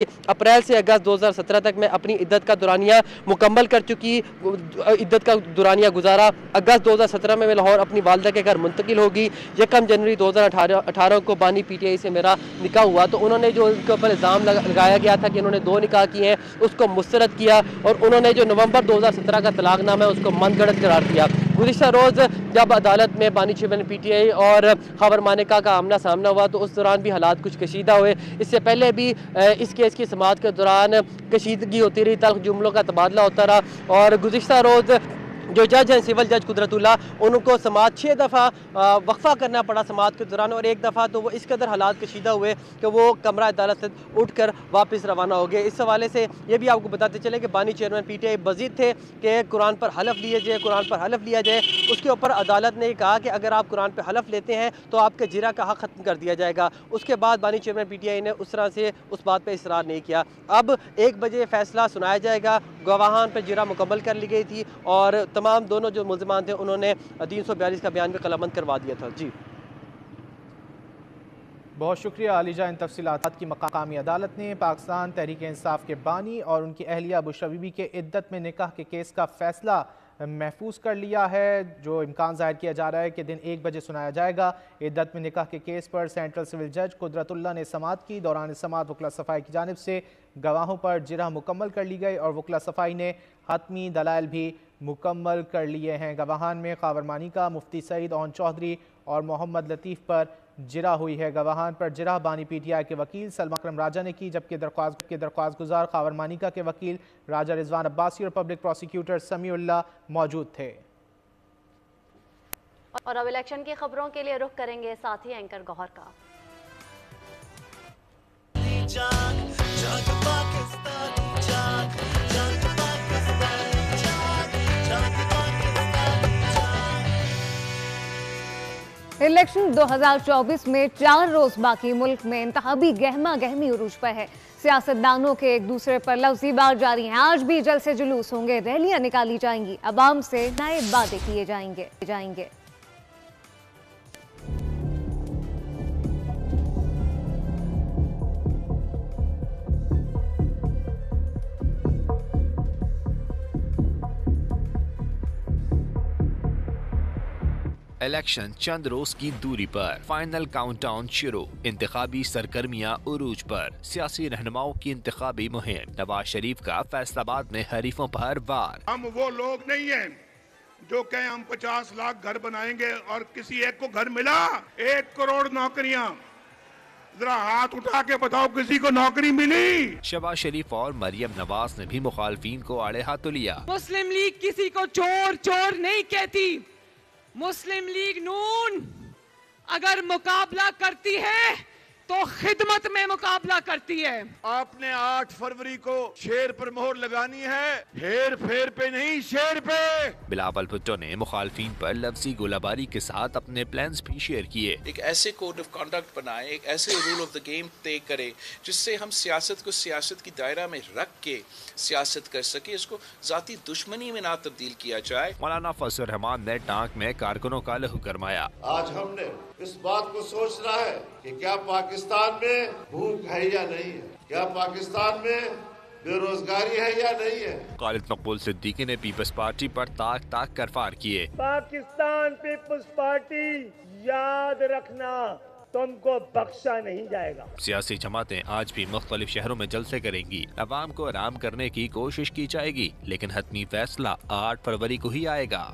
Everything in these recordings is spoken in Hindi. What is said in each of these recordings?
अप्रैल से अगस्त 2017 तक मैं अपनी इद्दत का दुरानिया मुकम्मल कर चुकी। इद्दत का दुरानिया गुजारा। अगस्त 2017 में मैं लाहौर अपनी वालदा के घर मुंतकिल होगी। 1 जनवरी 2018 को बानी पीटीआई से मेरा निकाह हुआ, तो उन्होंने जो उनके ऊपर इल्ज़ाम लगाया गया था कि उन्होंने 2 निकाह किए हैं, उसको मुस्तरद किया और उन्होंने जो नवंबर 2017 का तलाकनामा है उसको मनगढ़ंत करार दिया। गुज़िश्ता रोज़ जब अदालत में बानी चेयरमैन पीटीआई और खबर मानिका का आमना सामना हुआ तो उस दौरान भी हालात कुछ कशीदा हुए। इससे पहले भी इस केस की समाअत के दौरान कशीदगी होती रही, तल्ख जुमलों का तबादला होता रहा और गुज़िश्ता रोज़ जो जज हैं सिविल जज कुदरतुल्लाह, उनको समाअत 6 दफ़ा वक्फ़ा करना पड़ा समाअत के दौरान, और एक दफ़ा तो वो इस कदर हालात कशीदा हुए कि वो कमरा अदालत से उठ कर वापस रवाना हो गए। इस हवाले से ये भी आपको बताते चले कि बानी चेयरमैन पीटीआई बजीद थे कि कुरान पर हलफ लिए जाए, कुरान पर हलफ लिया जाए। उसके ऊपर अदालत ने कहा कि अगर आप कुरान पर हलफ लेते हैं तो आपके जिरा का हक़ ख़त्म कर दिया जाएगा। उसके बाद बानी चेयरमैन पीटीआई ने उस तरह से उस बात पर इसरार नहीं किया। अब 1 बजे फैसला सुनाया जाएगा। गवाहान पर जिरा मुकम्मल कर ली गई थी और तमाम दोनों जो मुल्ज़िमान थे उन्होंने 342 का बयान भी कलमबंद करवा दिया था। जी बहुत शुक्रिया अलीजा। इन तफसीलात की मकामी अदालत ने पाकिस्तान तहरीक इंसाफ के बानी और उनकी अहलिया बुशरा बीबी के इद्दत में निकाह के केस का फैसला महफूज कर लिया है। जो इम्कान जाहिर किया जा रहा है कि दिन 1 बजे सुनाया जाएगा। इद्दत में निकाह के केस पर सेंट्रल सिविल जज कुदरतुल्लाह ने समाअत की। दौरान समाअत वकला सफ़ाई की जानिब से गवाहों पर जिरह मुकम्मल कर ली गई और वकला सफ़ाई ने हतमी दलाइल भी मुकम्मल कर लिए हैं। गवाहान में खबर मानिका, मुफ्ती सईद ओन चौधरी और मोहम्मद लतीफ़ पर जिरा हुई है। गवाहान पर जिरा बानी पीटीआई के वकील सलमा अकरम राजा ने की, जबकि दरख्वास्त गुजार खबर मानिका के वकील राजा रिजवान अब्बासी और पब्लिक प्रोसिक्यूटर समीउल्लाह मौजूद थे। और अब इलेक्शन की खबरों के लिए रुख करेंगे साथी एंकर गौहर का। इलेक्शन 2024 में 4 रोज बाकी। मुल्क में इंतखाबी गहमा गहमी उरूज पर है। सियासतदानों के एक दूसरे पर लफ्ज़ी वार जारी हैं। आज भी जलसे जुलूस होंगे, रैलियां निकाली जाएंगी, अवाम से नए वादे किए जाएंगे। इलेक्शन चंद रोज की दूरी पर, फाइनल काउंटडाउन शुरू। इंतखाबी सरगर्मियां उरूज पर, सियासी रहनुमाओं की इंतखाबी मुहिम। नवाज शरीफ का फैसलाबाद में हरीफों पर वार। हम वो लोग नहीं हैं जो कहें हम 50 लाख घर बनाएंगे और किसी एक को घर मिला। 1 करोड़ नौकरियां, जरा हाथ उठा के बताओ किसी को नौकरी मिली? शहबाज शरीफ और मरियम नवाज ने भी मुखालफीन को आड़े हाथों लिया। मुस्लिम लीग किसी को चोर नहीं कहती। मुस्लिम लीग नून अगर मुकाबला करती है तो खिदमत में मुकाबला करती है। आपने 8 फरवरी को शेर पर मोहर लगानी है, हेर फेर पे नहीं, शेर पे। बिलावल भुट्टो ने मुखालफीन पर लफ्जी गोलाबारी के साथ अपने प्लान्स भी शेयर किए। एक ऐसे कोड ऑफ कंडक्ट बनाए, एक ऐसे रूल ऑफ द गेम तय करे जिससे हम सियासत को सियासत की दायरा में रख के सियासत कर सके, इसको जाती दुश्मनी में ना तब्दील किया जाए। मौलाना फजल रहमान ने टांक में कारकुनों का लहू गरमाया। आज हमने इस बात को सोचना है कि क्या पाकिस्तान में भूख है या नहीं है, क्या पाकिस्तान में बेरोजगारी है या नहीं है। खालिद मकबूल सिद्दीकी ने पीपल्स पार्टी पर ताक कर फार किए। पाकिस्तान पीपल्स पार्टी, याद रखना तुमको बख्शा नहीं जाएगा। सियासी जमातें आज भी मुख्तलिफ शहरों में जलसे करेंगी। अवाम को आराम करने की कोशिश की जाएगी, लेकिन हतमी फैसला 8 फरवरी को ही आएगा।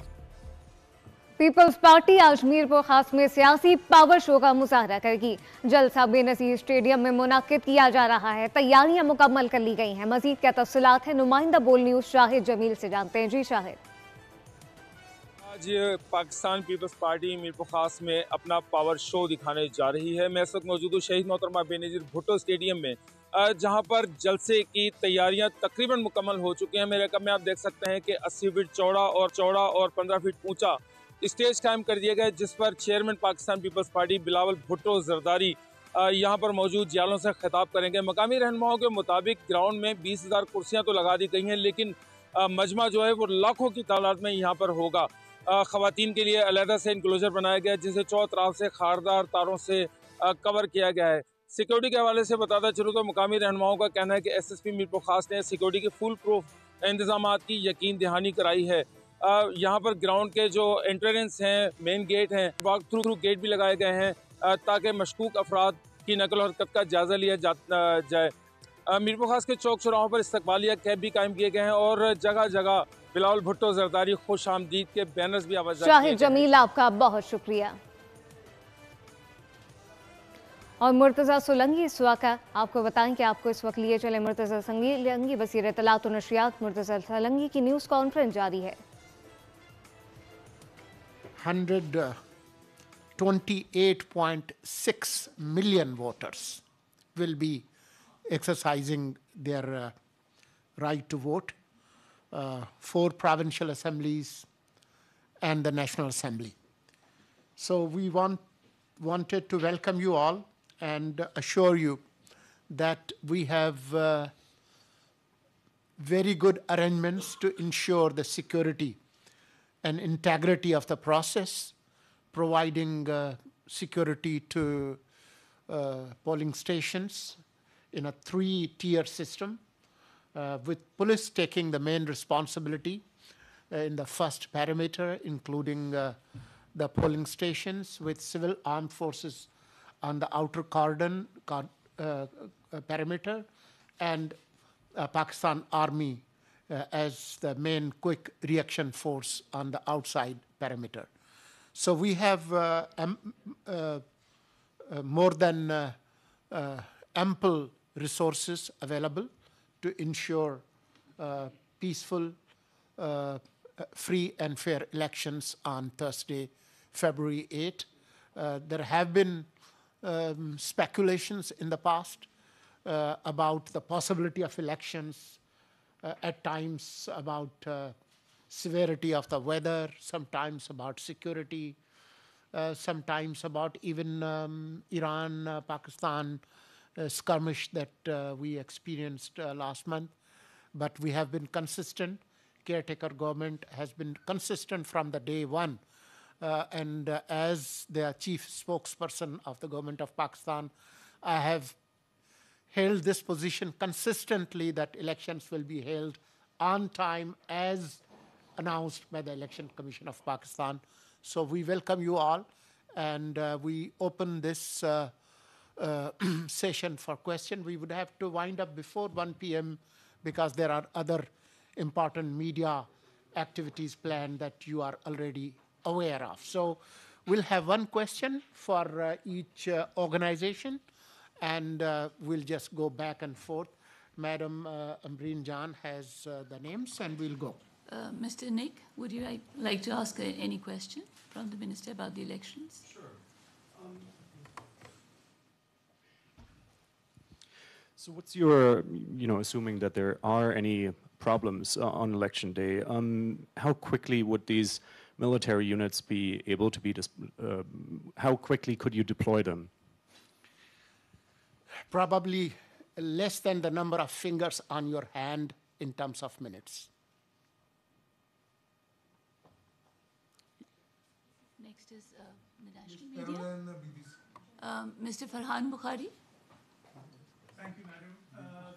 पीपल्स पार्टी आज मीरपुर खास में सियासी पावर शो का मुजाहरा करेगी। जलसा बेनज़ीर स्टेडियम में मुनाकिद किया जा रहा है। तैयारियां मुकम्मल कर ली गई हैं। मजीद क्या तफसीलात है, नुमाइंदा बोल न्यूज शाहिद जमील से जानते हैं। जी शाहिद। आज पाकिस्तान पीपल्स पार्टी मीरपुर खास में अपना पावर शो दिखाने जा रही है। मैं इस वक्त मौजूद हूँ शहीद मोहतरमा बेनज़ीर भुट्टो स्टेडियम में, जहाँ पर जलसे की तैयारियां तकरीबन मुकम्मल हो चुकी हैं। मेरे रकम में आप देख सकते हैं कि 80 फीट चौड़ा और 15 फीट ऊंचा स्टेज कायम कर दिया गया, जिस पर chairman Pakistan peoples party Bilawal Bhutto Zardari यहाँ पर मौजूद जियालों से खिताब करेंगे। मकामी रहनुमाओं के मुताबिक ग्राउंड में 20,000 कुर्सियाँ तो लगा दी गई हैं, लेकिन मजमा जो है वो लाखों की तादाद में यहाँ पर होगा। ख़वातीन के लिए अलहदा से इनक्लोजर बनाया गया है, जिसे 4 तरफ से खारदार तारों से कवर किया गया है। सिक्योरिटी के हवाले से बताता चलूँ तो मुकामी रहनुमाओं का कहना है कि SSP मीरपुर खास ने सिक्योरिटी के फुल प्रूफ इंतजाम की यकीन दहानी कराई है। यहाँ पर ग्राउंड के जो एंट्रेंस हैं, मेन गेट हैं, वॉक थ्रू गेट भी लगाए गए हैं ताकि मशकूक अफराद की नकल और हरकत का जायजा लिया जाए। मीरपुर खास के चौक चौराहों पर इस्तकबालिया कैंप भी कायम किए गए हैं और जगह जगह बिलावल भुट्टो जरदारी खुश आमदीद के बैनर्स भी आवाज़ शाहिद जमील, आपका बहुत शुक्रिया। और मुर्तज़ा सोलंगी इस वक्त आपको बताएं कि आपको इस वक्त लिए चले मुर्तज़ा सोलंगी वज़ीर इत्तलात और नशरियात मुर्तज़ा सोलंगी की न्यूज़ कॉन्फ्रेंस जारी है। 128.6 million voters will be exercising their right to vote, 4 provincial assemblies and the National Assembly. So we wanted to welcome you all and assure you that we have very good arrangements to ensure the security and integrity of the process, providing security to polling stations in a 3-tier system, with police taking the main responsibility in the first parameter, including the polling stations, with civil armed forces on the outer cordon perimeter, and Pakistan Army as the main quick reaction force on the outside perimeter. So we have more than ample resources available to ensure peaceful, free and fair elections on Thursday, February 8. There have been speculations in the past about the possibility of elections, at times about severity of the weather, sometimes about security, sometimes about even Iran-Pakistan skirmish that we experienced last month. But we have been consistent. Caretaker government has been consistent from the day one. And as the chief spokesperson of the government of Pakistan, I have held this position consistently that elections will be held on time as announced by the Election Commission of Pakistan. So we welcome you all, and we open this session for question. We would have to wind up before 1 p.m. because there are other important media activities planned that you are already aware of. So we'll have one question for each organization, and we'll just go back and forth. Madam Imran Khan has the names, and we'll go. Mr. Nick, would you like to ask any question from the Minister about the elections? Sure. So what's your, assuming that there are any problems on election day, how quickly would these military units be able to be, how quickly could you deploy them? Probably less than the number of fingers on your hand in terms of minutes. Next is the national media. Mr. Farhan Bukhari. Thank you, Madam.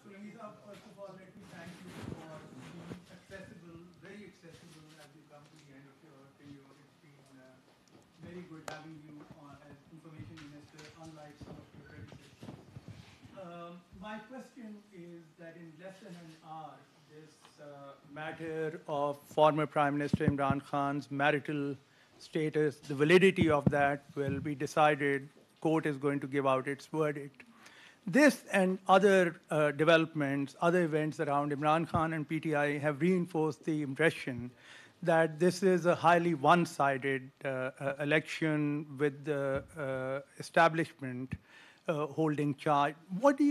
Solangi Saab, first of all, let me thank you for being accessible, very accessible as you come to the end of your tenure. It's been very good having you as Information Minister, unlike some of your predecessors. My question is that in less than an hour, this matter of former Prime Minister Imran Khan's marital status, the validity of that will be decided. Court is going to give out its verdict. This and other developments, other events around Imran Khan and PTI have reinforced the impression that this is a highly one-sided election with the establishment holding charge. What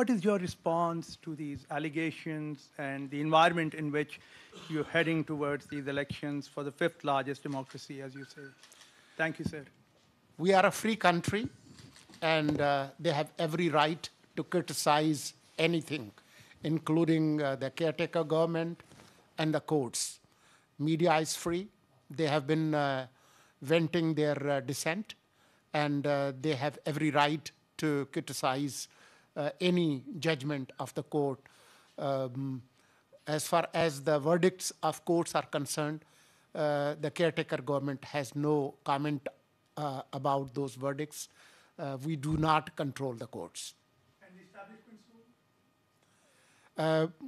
is your response to these allegations and the environment in which you're heading towards these elections for the 5th largest democracy, as you say? Thank you, sir. We are a free country, and they have every right to criticize anything, including the caretaker government and the courts. Media is free. They have been venting their dissent, and they have every right to criticize any judgment of the court. As far as the verdicts of courts are concerned, the caretaker government has no comment about those verdicts. We do not control the courts. And the establishment school?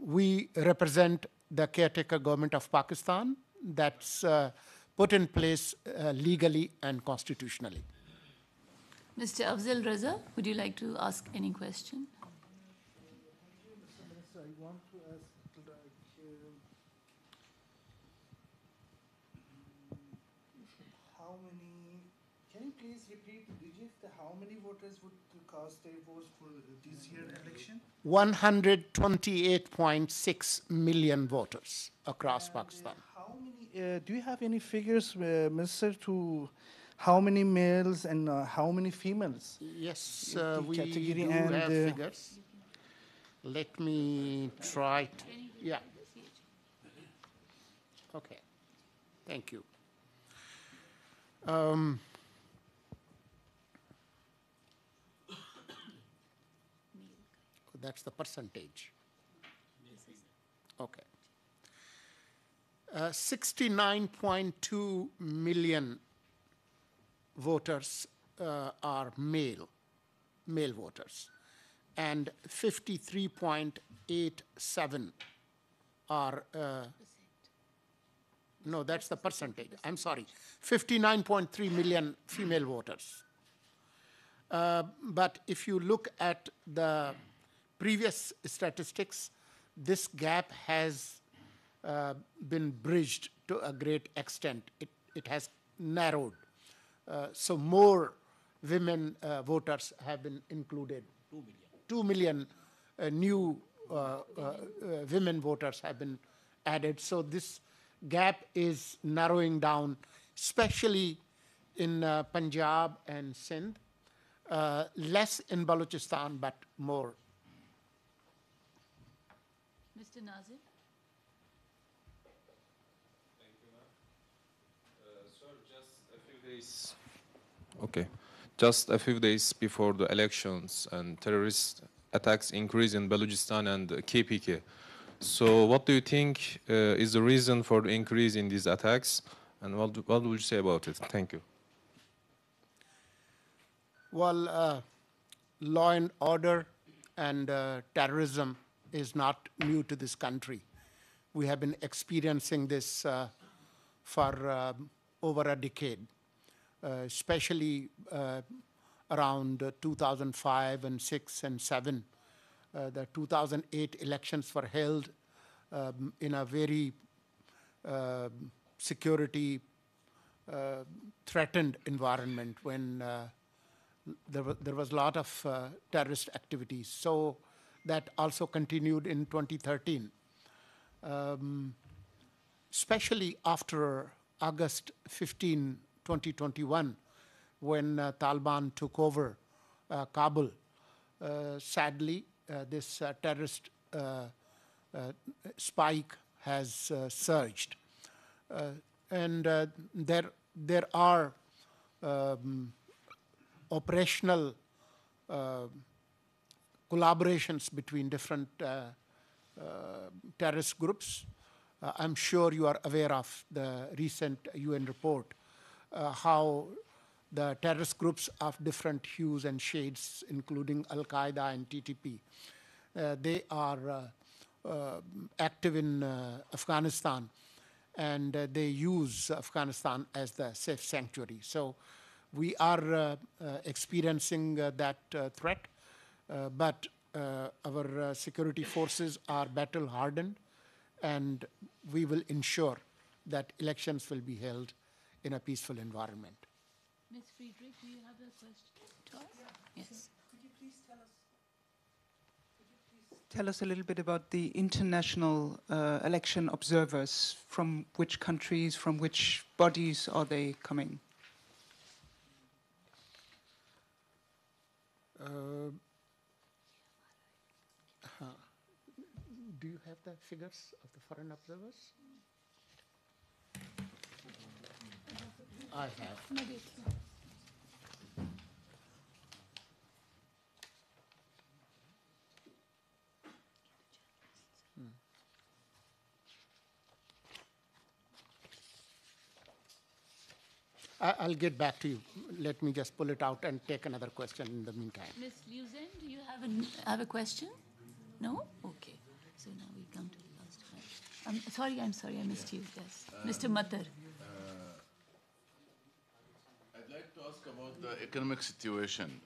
We represent the caretaker government of Pakistan that's put in place legally and constitutionally. Mr. Afzal Raza, would you like to ask any question? I want to ask, how many, can you please repeat the digits, how many voters would cast their votes for this year's election? 128.6 million voters across Pakistan. How many, do you have any figures, Minister, to how many males and how many females? Yes, we do have figures. Let me try to, yeah. Okay, thank you. That's the percentage. Okay. 69.2 million voters are male voters, and 53.87 are, no, that's the percentage, I'm sorry, 59.3 million female voters. But if you look at the previous statistics, this gap has been bridged to a great extent. It has narrowed. So more women voters have been included. 2 million new women voters have been added. So this gap is narrowing down, especially in Punjab and Sindh. Less in Balochistan, but more. Mr. Nazir? Thank you, ma'am. Sir, just a few days. Okay. Just a few days before the elections and terrorist attacks increase in Balochistan and KPK. So what do you think is the reason for the increase in these attacks? And what would you say about it? Thank you. Well, law and order and terrorism is not new to this country. We have been experiencing this for over a decade, especially around 2005 and 6 and 7. The 2008 elections were held in a very security threatened environment when there was a lot of terrorist activities. So that also continued in 2013. Especially after August 15, 2021, when Taliban took over Kabul. Sadly, this terrorist spike has surged. And there are operational collaborations between different terrorist groups. I'm sure you are aware of the recent UN report, how the terrorist groups of different hues and shades, including Al-Qaeda and TTP, they are active in Afghanistan, and they use Afghanistan as the safe sanctuary. So we are experiencing that threat, but our security forces are battle hardened, and we will ensure that elections will be held in a peaceful environment. Ms. Friedrich, do you have a question to us? Yes. Could you please tell us a little bit about the international election observers? From which countries, from which bodies are they coming? Do you have the figures of the foreign observers? I have. I'll get back to you. Let me just pull it out and take another question in the meantime. Ms. Luzin, do you have a question? No? Okay. So now we come to the last one. I'm sorry, I missed you. Yes. Mr. Matar. I'd like to ask about the economic situation.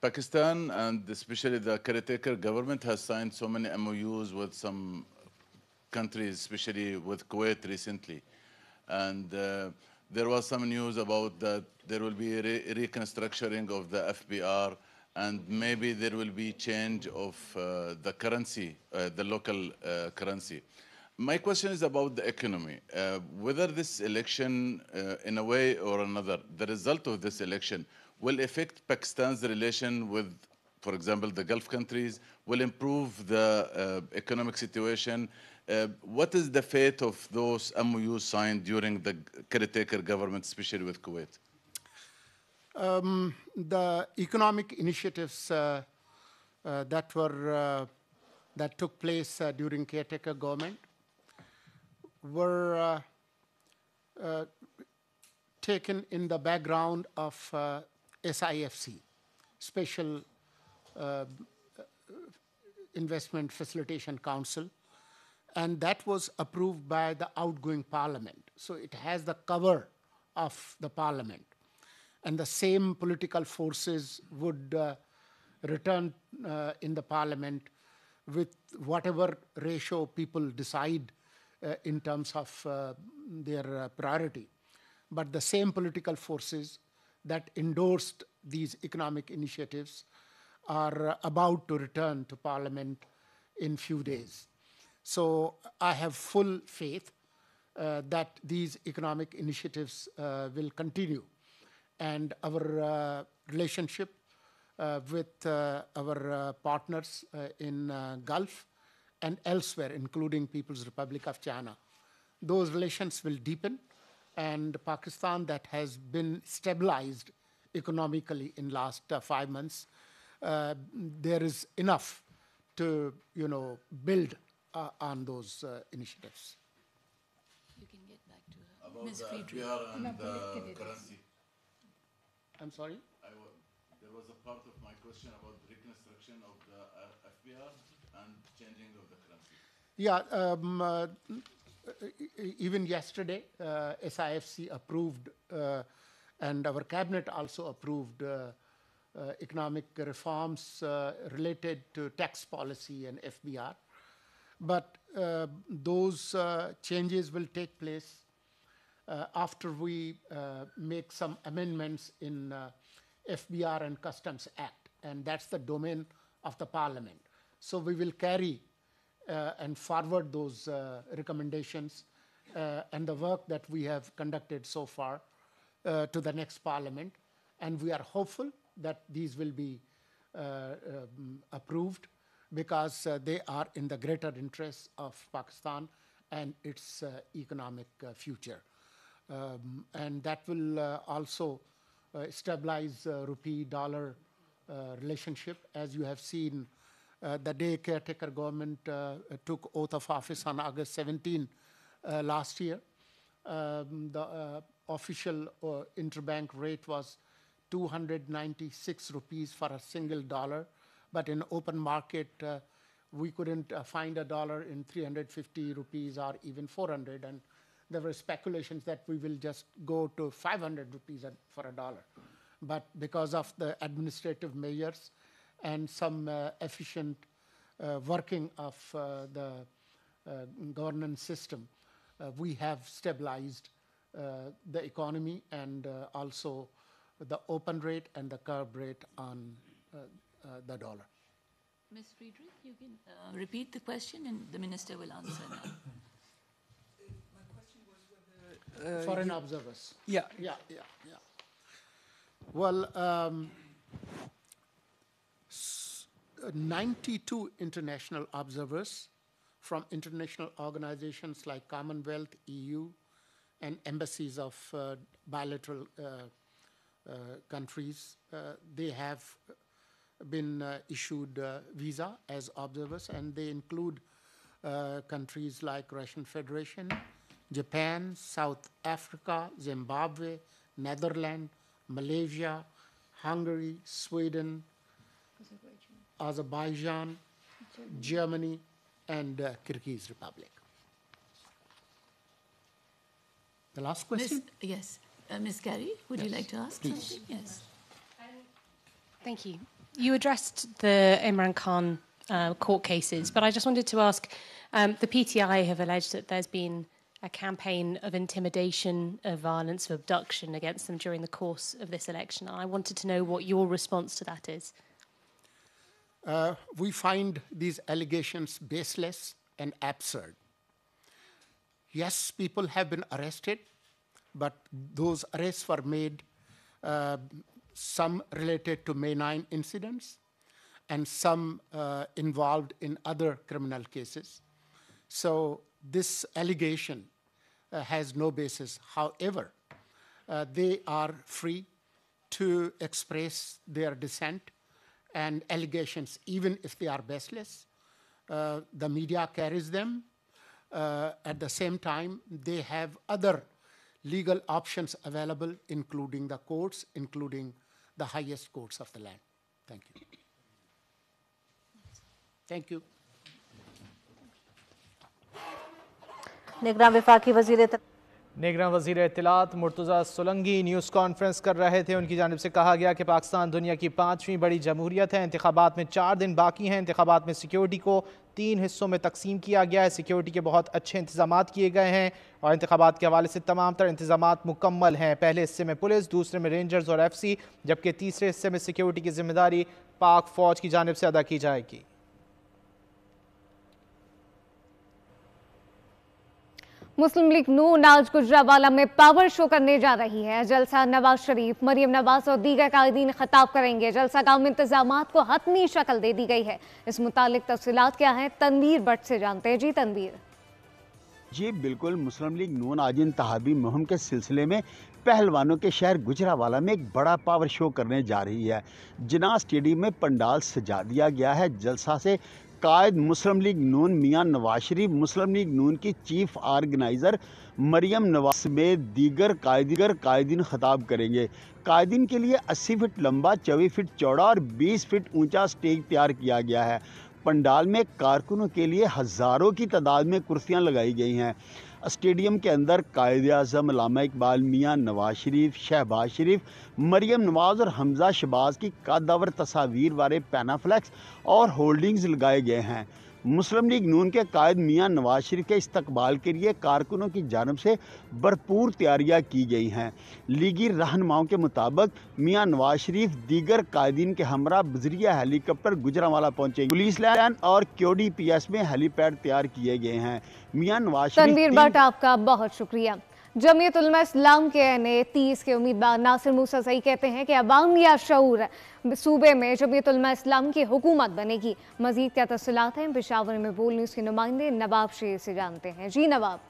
Pakistan and especially the caretaker government has signed so many MOUs with some countries, especially with Kuwait recently. And there was some news about that there will be a reconstructuring of the FBR, and maybe there will be change of the currency, the local currency. My question is about the economy. Whether this election, in a way or another, the result of this election will affect Pakistan's relation with, for example, the Gulf countries, will improve the economic situation. What is the fate of those MOUs signed during the caretaker government, especially with Kuwait? The economic initiatives that took place during caretaker government were taken in the background of SIFC, Special Investment Facilitation Council, and that was approved by the outgoing parliament. So it has the cover of the parliament. And the same political forces would return in the parliament with whatever ratio people decide in terms of their priority. But the same political forces that endorsed these economic initiatives are about to return to parliament in few days. So I have full faith that these economic initiatives will continue. And our relationship with our partners in Gulf and elsewhere, including People's Republic of China, those relations will deepen. And Pakistan, that has been stabilized economically in last 5 months, there is enough to, build on those initiatives. You can get back to her. Ms. Friedrich. And the currency. I'm sorry? There was a part of my question about reconstruction of the FBR and changing of the currency. Yeah, even yesterday, SIFC approved, and our cabinet also approved economic reforms related to tax policy and FBR. But those changes will take place after we make some amendments in FBR and Customs Act, and that's the domain of the Parliament. So we will carry and forward those recommendations and the work that we have conducted so far to the next Parliament, and we are hopeful that these will be approved because they are in the greater interest of Pakistan and its economic future. And that will also stabilize rupee-dollar relationship. As you have seen, the day caretaker government took oath of office on August 17 last year, the official interbank rate was 296 rupees for a single dollar, but in open market, we couldn't find a dollar in 350 rupees or even 400, and there were speculations that we will just go to 500 rupees for a dollar. But because of the administrative measures and some efficient working of the governance system, we have stabilized the economy and also the open rate and the curb rate on the dollar. Ms. Friedrich, you can repeat the question and the minister will answer now. Foreign observers. Yeah. Well, 92 international observers from international organizations like Commonwealth, EU, and embassies of bilateral countries, they have been issued visa as observers, and they include countries like Russian Federation, Japan, South Africa, Zimbabwe, Netherlands, Malaysia, Hungary, Sweden, Azerbaijan, Germany, and Kyrgyz Republic. The last question? Yes. Ms. Gary, would you like to ask something? Yes. Thank you. You addressed the Imran Khan court cases, but I just wanted to ask, the PTI have alleged that there's been a campaign of intimidation, of violence, of abduction against them during the course of this election. And I wanted to know what your response to that is. We find these allegations baseless and absurd. Yes, people have been arrested, but those arrests were made, some related to May 9 incidents, and some involved in other criminal cases. So this allegation has no basis. However, they are free to express their dissent and allegations, even if they are baseless. The media carries them. At the same time, they have other legal options available, including the courts, including the highest courts of the land. Thank you. Thank you. निगरान वफाकी वज़ीर इत्तलात मुर्तज़ा सोलंगी न्यूज़ कॉन्फ्रेंस कर रहे थे। उनकी जानिब से कहा गया कि पाकिस्तान दुनिया की 5वीं बड़ी जमहूरियत है। इंतखाबात में 4 दिन बाकी हैं। इंतखाबात में सिक्योरिटी को 3 हिस्सों में तकसीम किया गया है। सिक्योरिटी के बहुत अच्छे इंतजामात किए गए हैं और इंतखाबात के हवाले से तमाम तर इंतजामात मुकम्मल हैं। पहले हिस्से में पुलिस, दूसरे में रेंजर्स और FC, जबकि तीसरे हिस्से में सिक्योरिटी की जिम्मेदारी पाक फ़ौज की जानिब से अदा की जाएगी। मुस्लिम लीग नून आज गुजरावाला में पावर शो करने जा रही है। जलसा नवाज शरीफ, मरियम नवाज और दीगर कायदीन खिताब करेंगे। जलसा गांव में इंतजामात को हतमी शक्ल दे दी गई है। इस मुतालिक तफसीलात क्या है, तनवीर भट्ट से जानते हैं। जी तनवीर। जी बिल्कुल, मुस्लिम लीग नून आज इंतखाबी मुहिम के सिलसिले में पहलवानों के शहर गुजरावाला में एक बड़ा पावर शो करने जा रही है। जिन्ना स्टेडियम में पंडाल सजा दिया गया है। जलसा से कायद मुस्लिम लीग नून मियां नवाज शरीफ, मुस्लिम लीग नून की चीफ ऑर्गेनाइज़र मरियम नवाज में दीगर कायदीन खिताब करेंगे। कायदीन के लिए 80 फीट लंबा, 24 फीट चौड़ा और 20 फीट ऊंचा स्टेज तैयार किया गया है। पंडाल में कारकुनों के लिए हज़ारों की तादाद में कुर्सियां लगाई गई हैं। स्टेडियम के अंदर कायद आज़म अल्लामा इकबाल, मियां नवाज शरीफ, शहबाज शरीफ, मरियम नवाज और हमजा शहबाज की कदावर तस्वीर वाले पैनाफ्लेक्स और होल्डिंग्स लगाए गए हैं। मुस्लिम लीग नून के कायद मियां नवाज शरीफ के इस्तकबाल के लिए कारकुनों की जानिब से भरपूर तैयारियां की गई हैं। लीगी रहनुमाओं के मुताबिक मियां नवाज शरीफ दीगर कायदीन के हमरा बजरिया हेलीकॉप्टर गुजरावाला पहुंचेंगे। पुलिस लाइन और QDPS में हेलीपैड तैयार किए गए हैं। मियां नवाज शरीफ। तनवीर भट्ट, आपका बहुत शुक्रिया। जमीयत उलमा इस्लाम के NA30 के उम्मीदवार नासिर मूसा सही कहते हैं कि अवामिया शऊर सूबे में जमीयत उलमा इस्लाम की हुकूमत बनेगी। मजीद क्या तफसीलात हैं, पेशावर में बोल न्यूज़ के नुमाइंदे नवाब शेर से जानते हैं। जी नवाब।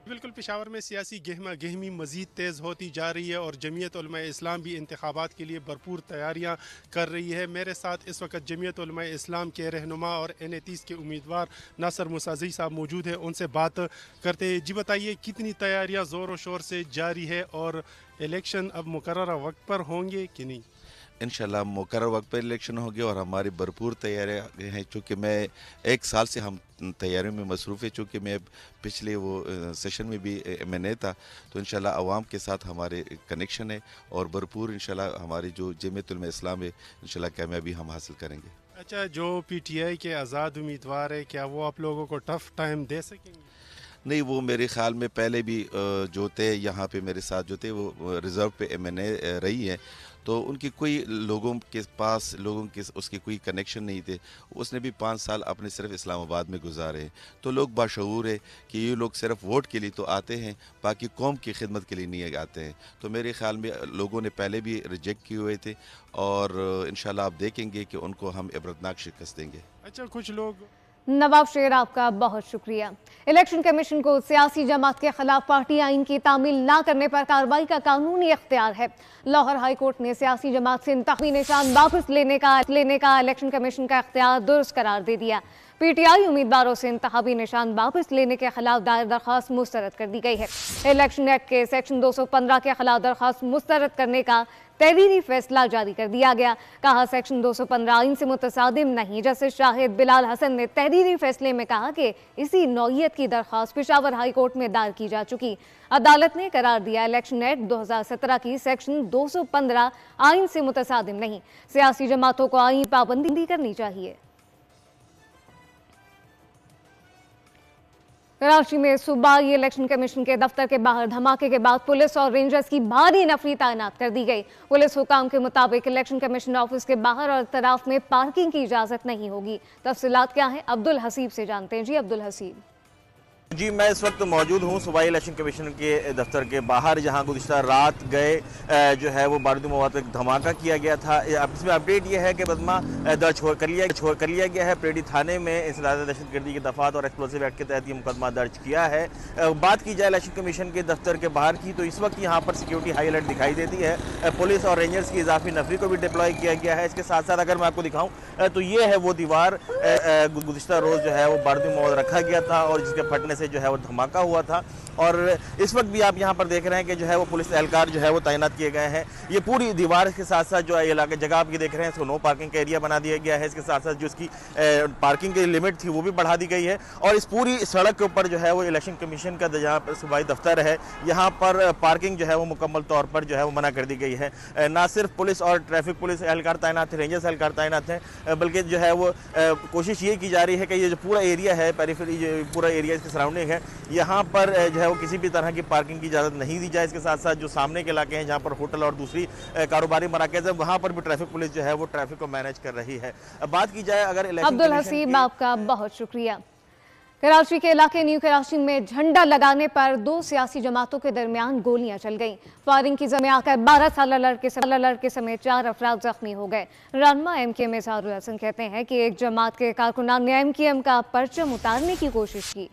बिल्कुल, पेशावर में सियासी गहमा गहमी मज़ीद तेज़ होती जा रही है और जमीयत उलमा इस्लाम भी इंतखाबात के लिए भरपूर तैयारियां कर रही है। मेरे साथ इस वक्त जमीयत उलमा इस्लाम के रहनुमा और NA30 के उम्मीदवार नासिर मूसा साहब मौजूद हैं। उनसे बात करते हैं। जी बताइए, कितनी तैयारियां ज़ोर शोर से जारी है और इलेक्शन अब मुकर्रर वक्त पर होंगे कि नहीं? इंशाल्लाह मुकर्रर वक्त पर इलेक्शन होंगे और हमारी भरपूर तैयारियाँ हैं। चूँकि मैं 1 साल से हम तैयारियों में मसरूफ़ है। चूँकि मैं पिछले वो सेशन में भी MNA था, तो इंशाल्लाह अवाम के साथ हमारे कनेक्शन है और भरपूर इंशाल्लाह हमारी जो जमीयत उलमा इस्लाम है इंशाल्लाह कामयाबी हम हासिल करेंगे। अच्छा, जो PTI के आज़ाद उम्मीदवार है, क्या वो आप लोगों को टफ टाइम दे सकेंगे? नहीं, वो मेरे ख्याल में पहले भी जो थे यहाँ पे मेरे साथ जो थे वो रिज़र्व पे MNA रही है, तो उनकी कोई लोगों के उसके कोई कनेक्शन नहीं थे। उसने भी 5 साल अपने सिर्फ इस्लामाबाद में गुजारे हैं। तो लोग बाशऊर है कि ये लोग सिर्फ वोट के लिए तो आते हैं, बाकी कौम की खिदमत के लिए नहीं आते हैं। तो मेरे ख्याल में लोगों ने पहले भी रिजेक्ट किए हुए थे और इंशाल्लाह आप देखेंगे कि उनको हम इबरतनाक शिकस्त देंगे। अच्छा, कुछ लोग नवाब शेर, आपका बहुत शुक्रिया। इलेक्शन कमीशन को सियासी जमात के खिलाफ पार्टी आइन की तामील न करने पर कार्रवाई का कानूनी इख्तियार है। लाहौर हाई कोर्ट ने सियासी जमात से इंतखाबी निशान वापस लेने का इलेक्शन कमीशन का इख्तियार दुरुस्त करार दे दिया। पीटीआई उम्मीदवारों से इंतखाबी निशान वापस लेने के खिलाफ दायर दरख्वास्त मुस्तरद कर दी गई है। इलेक्शन एक्ट के सेक्शन 215 के खिलाफ दरख्वास्त मुस्तरद करने का तहरीरी फैसला जारी कर दिया गया। कहा, सेक्शन 215 आइन से मुतसादिम नहीं। जस्टिस शाहिद बिलाल हसन ने तहरीरी फैसले में कहा कि इसी नौइयत की दरख्वास्त पेशावर हाई कोर्ट में दायर की जा चुकी। अदालत ने करार दिया, इलेक्शन एक्ट 2017 की सेक्शन 215 आइन से मुतसादिम नहीं। सियासी जमातों को आइन पाबंदी करनी चाहिए। कराची में सुबह इलेक्शन कमीशन के दफ्तर के बाहर धमाके के बाद पुलिस और रेंजर्स की भारी नफरी तैनात कर दी गई। पुलिस हुकाम के मुताबिक इलेक्शन कमीशन ऑफिस के बाहर और इतराफ में पार्किंग की इजाजत नहीं होगी। तफसीलात क्या है, अब्दुल हसीब से जानते हैं। जी अब्दुल हसीब। जी, मैं इस वक्त मौजूद हूँ सूबाई इलेक्शन कमीशन के दफ्तर के बाहर, जहाँ गुज़िश्ता रात गए जो है वो बारूदी मवाद पर धमाका किया गया था। अब इसमें अपडेट ये है कि मुकदमा दर्ज कर लिया गया है। पेडी थाने में इंसदाद दहशतगर्दी की दफात और एक्सप्लोसिव एक्ट के तहत ये मुकदमा दर्ज किया है। बात की जाए इलेक्शन कमीशन के दफ्तर के बाहर की, तो इस वक्त यहाँ पर सिक्योरिटी हाई अलर्ट दिखाई देती है। पुलिस और रेंजर्स की इजाफी नफरी को भी डिप्लॉय किया गया है। इसके साथ साथ अगर मैं आपको दिखाऊँ तो ये है वो दीवार, गुज़िश्ता रोज़ जो है वो बारूदी मवाद रखा गया था और जिसके फटने से जो है वो धमाका हुआ था। और इस वक्त भी आप यहाँ पर देख रहे हैं कि जो है वो पुलिस एहलकार जो है वो तैनात किए गए हैं। ये पूरी दीवार के साथ साथ जो है इलाके जगह आप ये देख रहे हैं इसको नो पार्किंग का एरिया बना दिया गया है। इसके साथ साथ जो इसकी पार्किंग की लिमिट थी वो भी बढ़ा दी गई है। और इस पूरी सड़क के ऊपर जो है वो इलेक्शन कमीशन का जहाँ पर सूबाई दफ्तर है, यहाँ पर पार्किंग जो है वो मुकम्मल तौर पर जो है वो मना कर दी गई है। ना सिर्फ पुलिस और ट्रैफिक पुलिस एहलकार तैनात है, रेंजर्स एहलकार तैनात हैं, बल्कि जो है वो कोशिश ये की जा रही है कि ये जो पूरा एरिया है, पेरिफेरी जो पूरा एरिया इसकी सराउंडिंग है, यहाँ पर जो है वो किसी भी तरह की पार्किंग की इजाज़त नहीं दी जाए। इसके साथ साथ जो सामने के इलाके हैं जहाँ पर होटल और दूसरी कारोबारी मराकज़ है, वहाँ पर भी ट्रैफिक पुलिस जो है वो ट्रैफिक को मैनेज कर रही है। बात की जाए अगर अब्दुल हसीब, आपका बहुत शुक्रिया। कराची के इलाके न्यू कराची में झंडा लगाने पर 2 सियासी जमातों के दरमियान गोलियां चल गईं। फायरिंग की जमे आकर 12 साल लड़के समेत 4 अफराद जख्मी हो गए। रहनुमा MKM इजहारुल हसन कहते हैं कि एक जमात के कारकुनान ने MKM का परचम उतारने की कोशिश की।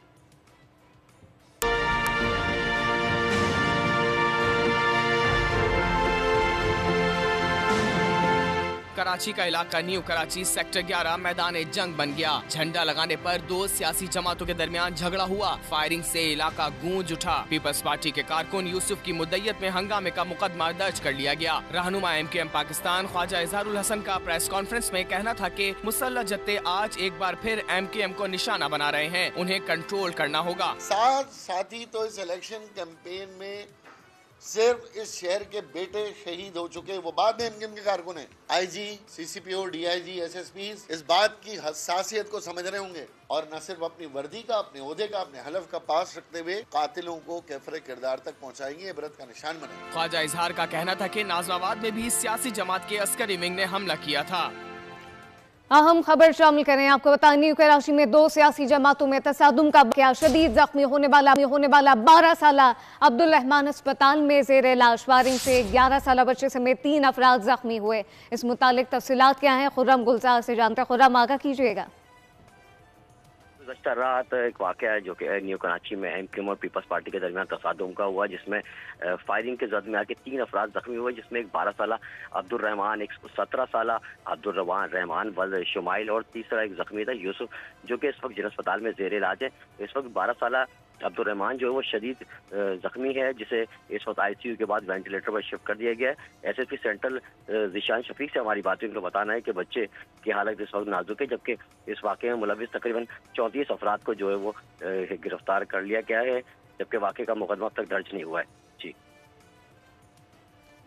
कराची का इलाका न्यू कराची सेक्टर 11 मैदान जंग बन गया। झंडा लगाने पर 2 सियासी जमातों के दरमियान झगड़ा हुआ। फायरिंग से इलाका गूंज उठा। पीपल्स पार्टी के कारकुन यूसुफ की मुद्दत में हंगामे का मुकदमा दर्ज कर लिया गया। रहनुमा MKM पाकिस्तान ख्वाजा इजहारुल हसन का प्रेस कॉन्फ्रेंस में कहना था कि मुसल्लह जत्थे आज एक बार फिर MKM को निशाना बना रहे हैं, उन्हें कंट्रोल करना होगा। साथ ही तो इस इलेक्शन कैंपेन में सिर्फ इस शहर के बेटे शहीद हो चुके, वो बाद में MKM के कारकुन हैं। IG, CCPO, DIG, SSPs इस बात की हसासियत को समझ रहे होंगे और न सिर्फ अपनी वर्दी का, अपने ओहदे का, अपने हलफ का पास रखते हुए कातिलों को कैफरे किरदार तक पहुंचाएंगे, इबरत का निशान बनेंगे। ख्वाजा इजहार का कहना था कि नाजमाबाद में भी सियासी जमात के अस्करी विंग ने हमला किया था। अहम खबर शामिल करें। आपको बताएं, न्यू कराची में 2 सियासी जमातों में तसादुम का क्या शदीद जख्मी होने वाला 12 साल अब्दुल रहमान अस्पताल में जेर इलाज। फायरिंग से 11 साल बच्चे समेत 3 अफराद जख्मी हुए। इस मुतालिक तफसीलात क्या हैं, खुर्रम गुलजार से जानते हैं। खुर्रम, आगाह कीजिएगा। गुज़श्ता रात एक वाक़या है जो कि न्यू कराची में MKM और पीपल्स पार्टी के दरमियान तसादुम का हुआ, जिसमें फायरिंग के जद में आके 3 अफराद जख्मी हुए, जिसमें एक 12 साल अब्दुल रहमान, एक 17 साल अब्दुल रहमान वल शुमाइल और तीसरा एक जख्मी था यूसुफ, जो कि इस वक्त जिला अस्पताल में जेर इलाज है। इस वक्त 12 साल अब्दुल रहमान जो है वो शदीद जख्मी है, जिसे इस वक्त ICU के बाद वेंटिलेटर पर शिफ्ट कर दिया गया है। SSP सेंट्रल जिशान शफीक से हमारी बातचीत को बताना है कि बच्चे की हालत इस वक्त नाजुक है, जबकि इस वाक़े में मुलविस तकरीबन 34 अफराद को जो है वो गिरफ्तार कर लिया गया है, जबकि वाक़े का मुकदमा अब तक दर्ज नहीं हुआ है। जी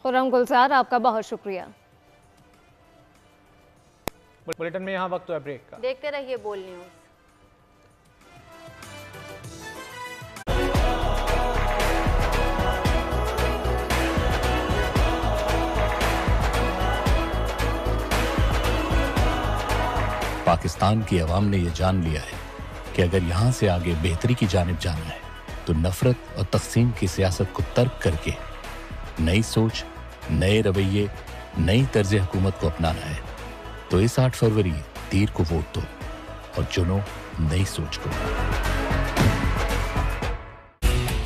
खुर्रम गुलजार, आपका बहुत शुक्रिया। बुलेटिन में यहाँ वक्त है ब्रेक का, देखते रहिए बोल न्यूज। पाकिस्तान की अवाम ने यह जान लिया है कि अगर यहाँ से आगे बेहतरी की जानिब जाना है तो नफरत और तकसीम की सियासत को तर्क करके नई सोच, नए रवैये, नई तर्ज हुकूमत को अपनाना है। तो इस 8 फरवरी तीर को वोट दो और चुनो नई सोच को।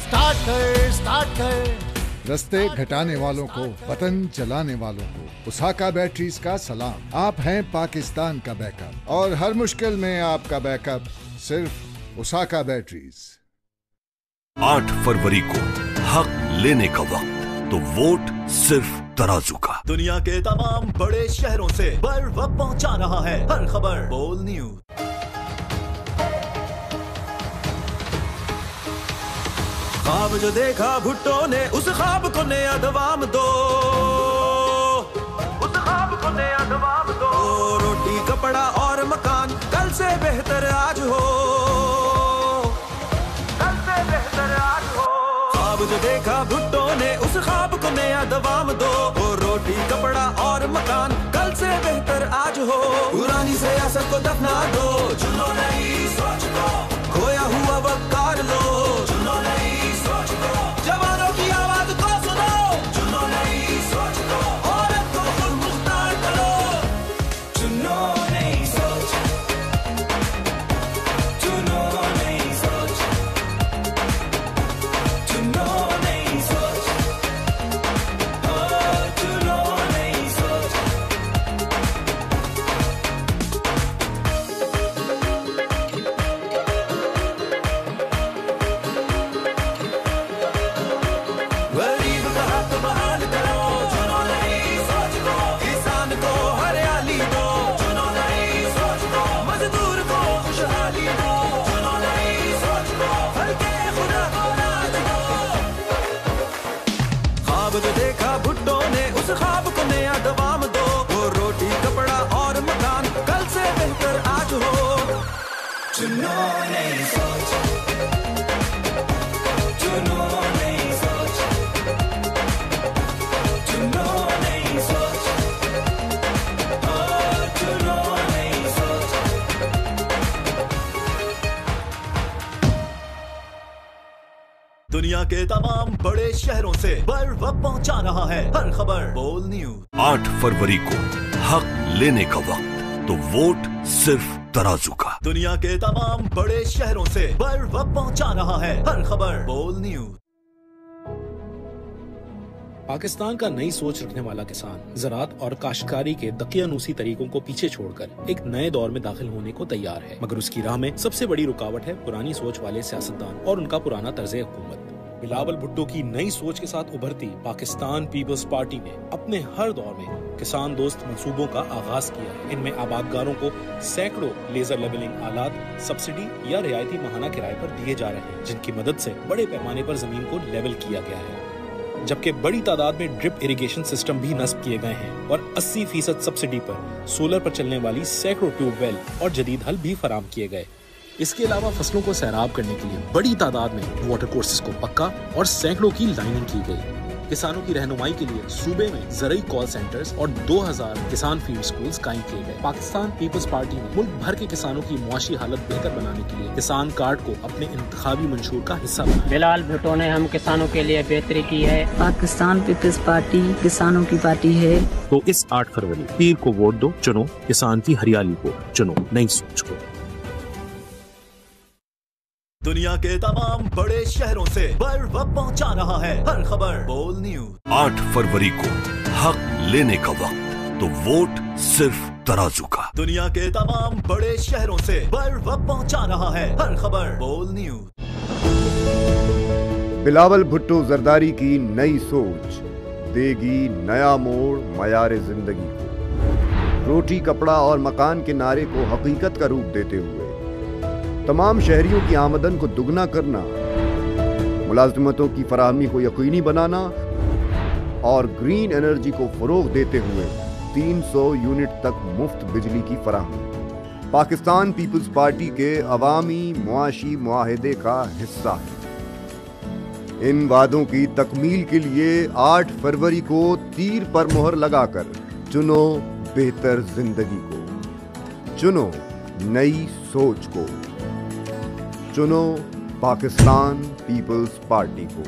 स्टार्ट कर। रास्ते घटाने वालों को, वतन चलाने वालों को उसाका बैटरीज का सलाम। आप हैं पाकिस्तान का बैकअप और हर मुश्किल में आपका बैकअप सिर्फ उसाका बैटरीज। 8 फरवरी को हक लेने का वक्त, तो वोट सिर्फ तराजू का। दुनिया के तमाम बड़े शहरों से बर वक्त पहुंचा रहा है हर खबर बोल न्यूज। ख्वाब जो देखा भुट्टो ने, उस ख्वाब को नया दवाम दो, उस ख्वाब को नया दवाम दो। रोटी कपड़ा और मकान कल से बेहतर आज हो, कल से बेहतर आज हो। ख्वाब जो देखा भुट्टो ने, उस ख्वाब को नया दवाम दो। रोटी कपड़ा और मकान कल से बेहतर आज हो। पुरानी सियासत को दफना दो, चुनो नई सोच को, खोया हुआ वक्त कार लो, चुनो नई सोच को। जवानों की आवाज को सुनो, चुनो नई सोच को। औरत को खुद मुख्तार करो, चुनो नई सोच, चुनो नई सोच, चुनो नई सोच, चुनो नई सोच। गरीब का हक बहाल करो, चुनो नई सोच को। किसान को हरियाली दो, चुनो नई सोच को। मजदूर को खुशहाली दो, चुनो नई सोच को। हल्के खुदा को राज दो। ख्वाब जो देखा भुट्टो ने, उस ख्वाब को नया दवाम दो। रोटी कपड़ा और मकान कल से बेहतर आज हो, चुनो नई सोच, चुनो नई सोच, चुनो नई सोच, चुनो नई सोच। दुनिया के तमाम बड़े शहरों से बर वक्त पहुंचा रहा है हर खबर बोल न्यूज। 8 फरवरी को हक लेने का वक्त, तो वोट सिर्फ तराजू का। दुनिया के तमाम बड़े शहरों से बर वक्त पहुंचा रहा है हर खबर बोल न्यूज। पाकिस्तान का नई सोच रखने वाला किसान ज़राअत और काश्तकारी के दकियानूसी तरीकों को पीछे छोड़कर एक नए दौर में दाखिल होने को तैयार है, मगर उसकी राह में सबसे बड़ी रुकावट है पुरानी सोच वाले सियासतदान और उनका पुराना तर्ज हुकूमत। बिलावल भुट्टो की नई सोच के साथ उभरती पाकिस्तान पीपल्स पार्टी ने अपने हर दौर में किसान दोस्त मंसूबों का आगाज किया है। इनमें आबादगारों को सैकड़ों लेजर लेवलिंग आलात सब्सिडी या रियायती माहाना किराए पर दिए जा रहे हैं, जिनकी मदद से बड़े पैमाने पर जमीन को लेवल किया गया है। जबकि बड़ी तादाद में ड्रिप इरिगेशन सिस्टम भी नस्ब किए गए हैं और 80% सब्सिडी पर सोलर पर चलने वाली सैकड़ों ट्यूबवेल और जदीद हल भी फराम किए गए। इसके अलावा फसलों को सैराब करने के लिए बड़ी तादाद में वाटर कोर्सेज को पक्का और सैकड़ों की लाइनिंग की गई। किसानों की रहनुमाई के लिए सूबे में ज़रई कॉल सेंटर्स और 2000 किसान फील्ड स्कूल्स कायम किए गए। पाकिस्तान पीपल्स पार्टी ने मुल्क भर के किसानों की मुआशी हालत बेहतर बनाने के लिए किसान कार्ड को अपने इंतखाबी मंशूर का हिस्सा बनाया। बिलावल भुट्टो ने हम किसानों के लिए बेहतरी की है। पाकिस्तान पीपल्स पार्टी किसानों की पार्टी है। तो इस 8 फरवरी पीर को वोट दो, चुनो किसान की हरियाली को, चुनो नई सोच को। दुनिया के तमाम बड़े शहरों से बर वक्त पहुंचा रहा है हर खबर बोल न्यूज। 8 फरवरी को हक लेने का वक्त, तो वोट सिर्फ तराजू का। दुनिया के तमाम बड़े शहरों से बर वक्त पहुंचा रहा है हर खबर बोल न्यूज। बिलावल भुट्टो जरदारी की नई सोच देगी नया मोड़ मयार जिंदगी को। रोटी कपड़ा और मकान के नारे को हकीकत का रूप देते हुए तमाम शहरियों की आमदन को दुगना करना, मुलाजमतों की फराहमी को यकीनी बनाना और ग्रीन एनर्जी को फरोग देते हुए 300 यूनिट तक मुफ्त बिजली की फराहमी पाकिस्तान पीपल्स पार्टी के अवामी मुआशी मुआहदे का हिस्सा है। इन वादों की तकमील के लिए 8 फरवरी को तीर पर मोहर लगाकर चुनो बेहतर जिंदगी को, चुनो नई सोच को, चुनो पाकिस्तान पीपल्स पार्टी को।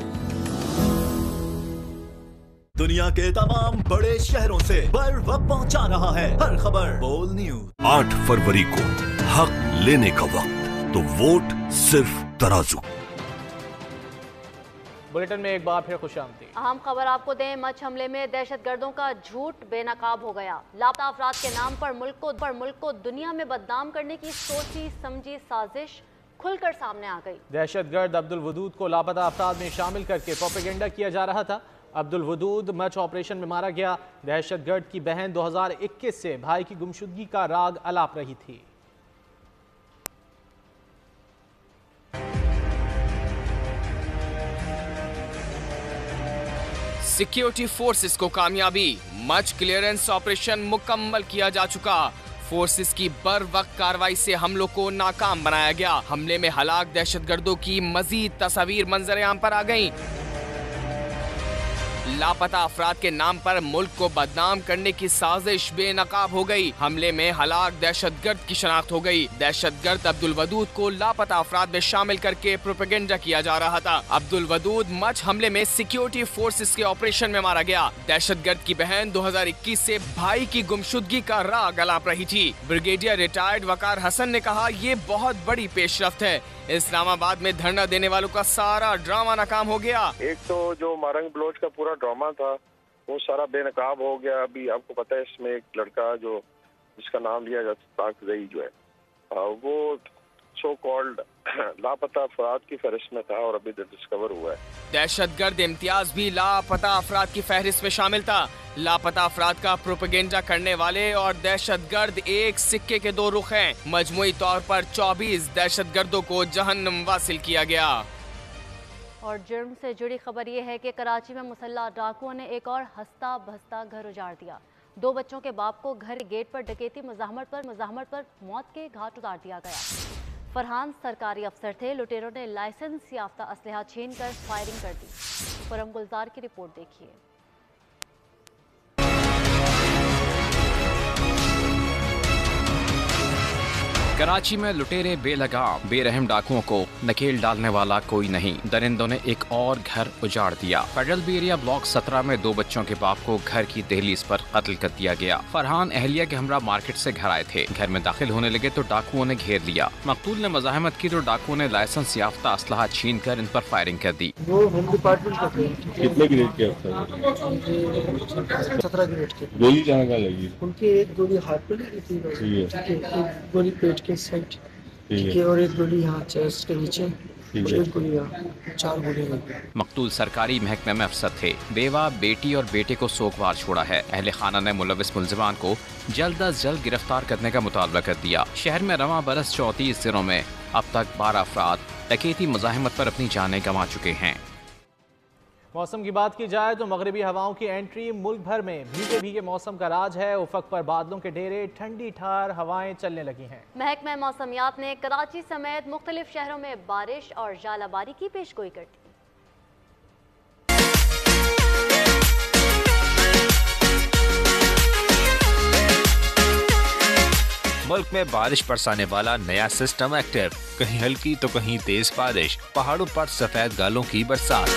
दुनिया के तमाम बड़े शहरों से बर वक्त पहुंचा रहा है हर खबर बोल न्यूज। 8 फरवरी को हक लेने का वक्त, तो वोट सिर्फ तराजू। बुलेटिन में एक बार फिर खुशामदीद। अहम खबर आपको दें, मच हमले में दहशतगर्दों का झूठ बेनकाब हो गया। लापता अफराद के नाम पर मुल्क को दुनिया में बदनाम करने की सोची समझी साजिश खुलकर सामने आ गई। दहशतगर्द अब्दुल वदूद को लापता अफराद में शामिल करके प्रोपेगेंडा किया जा रहा था। अब्दुल वदूद मच ऑपरेशन में मारा गया। दहशतगर्द की बहन 2021 से भाई की गुमशुदगी का राग अलाप रही थी। सिक्योरिटी फोर्सेस को कामयाबी, मच क्लियरेंस ऑपरेशन मुकम्मल किया जा चुका। फोर्सेस की बर वक्त कार्रवाई से हमलों को नाकाम बनाया गया। हमले में हलाक दहशतगर्दों की मजीद तस्वीर मंजर-ए-आम पर आ गईं। लापता अफराद के नाम पर मुल्क को बदनाम करने की साजिश बेनकाब हो गई। हमले में हलाक दहशतगर्द की शनाख्त हो गई। दहशतगर्द अब्दुल वदूद को लापता अफराद में शामिल करके प्रोपेगेंडा किया जा रहा था। अब्दुल वदूद मच हमले में सिक्योरिटी फोर्सेस के ऑपरेशन में मारा गया। दहशतगर्द की बहन 2021 से भाई की गुमशुदगी का राग अलाप रही थी। ब्रिगेडियर रिटायर्ड वकार हसन ने कहा, ये बहुत बड़ी पेशरफ्त है। इस्लामाबाद में धरना देने वालों का सारा ड्रामा नाकाम हो गया। एक तो जो मारंग बलोच का पूरा ड्रामा था वो सारा बेनकाब हो गया। अभी आपको पता है इसमें एक लड़का जो जिसका नाम लिया जाता है जो है वो सो कॉल्ड लापता अफराद की फहरिस्त में था और अभी डिस्कवर हुआ है। दहशतगर्द इम्तियाज भी लापता अफराद की फहरिस्त में शामिल था। लापता अफराद का प्रोपेगेंडा करने वाले और दहशतगर्द एक सिक्के के दो रुख हैं। मजमूई तौर पर 24 दहशतगर्दों को जहन्नम वासिल किया गया। और जुर्म से जुड़ी खबर ये है कि कराची में मुसल्लह डाकुओं ने एक और हंसता बहसता घर उजाड़ दिया। 2 बच्चों के बाप को घर के गेट पर डकैती मज़ाहमत पर मौत के घाट उतार दिया गया। फरहान सरकारी अफसर थे। लुटेरों ने लाइसेंस याफ्ता असलहा छीन कर फायरिंग कर दी। परम गुलजार की रिपोर्ट देखिए। कराची में लुटेरे बेलगाम बेरहम डाकुओं को नकेल डालने वाला कोई नहीं। दरिंदों ने एक और घर उजाड़ दिया। फेडरल बी एरिया ब्लॉक 17 में 2 बच्चों के बाप को घर की दहलीज पर कत्ल कर दिया गया। फरहान अहलिया के हमरा मार्केट से घर आए थे। घर में दाखिल होने लगे तो डाकुओं ने घेर लिया। मकतूल ने मज़ाहमत की तो डाकुओं ने लाइसेंस याफ्ता असलहा छीन कर इन पर फायरिंग कर दी। वो होम डिपार्टमेंट का थे। कितने ग्रेड के अफसर? 17 ग्रेड के। गोली कहाँ का लगी? उनके एक गोली हाथ पे लगी थी, एक गोली पेट के साइड, ठीक है, और एक गोली यहाँ चेस्ट के नीचे, और एक गोली यहाँ, 4 गोली लगी। मकतूल सरकारी महकमे में अफसर थे। बेवा, बेटी और बेटे को सोगवार छोड़ा है। अहले खाना ने मुलविस मुलजिमान को जल्द अज जल्द गिरफ्तार करने का मुतालबा कर दिया। शहर में रवां बरस 34 दिनों में अब तक 12 अफराद डकैती मुज़ाहमत पर अपनी जानें गंवा चुके हैं। मौसम की बात की जाए तो मगरबी हवाओं की एंट्री मुल्क भर में भीगे भीगे मौसम का राज है। उफक पर बादलों के डेरे, ठंडी ठार हवाएं चलने लगी हैं। महकमा मौसमियात ने कराची समेत मुख्तलिफ शहरों में बारिश और जालाबारी की पेशगोई कर दी। मुल्क में बारिश बरसाने वाला नया सिस्टम एक्टिव। कहीं हल्की तो कहीं तेज बारिश, पहाड़ों पर सफेद गालों की बरसात।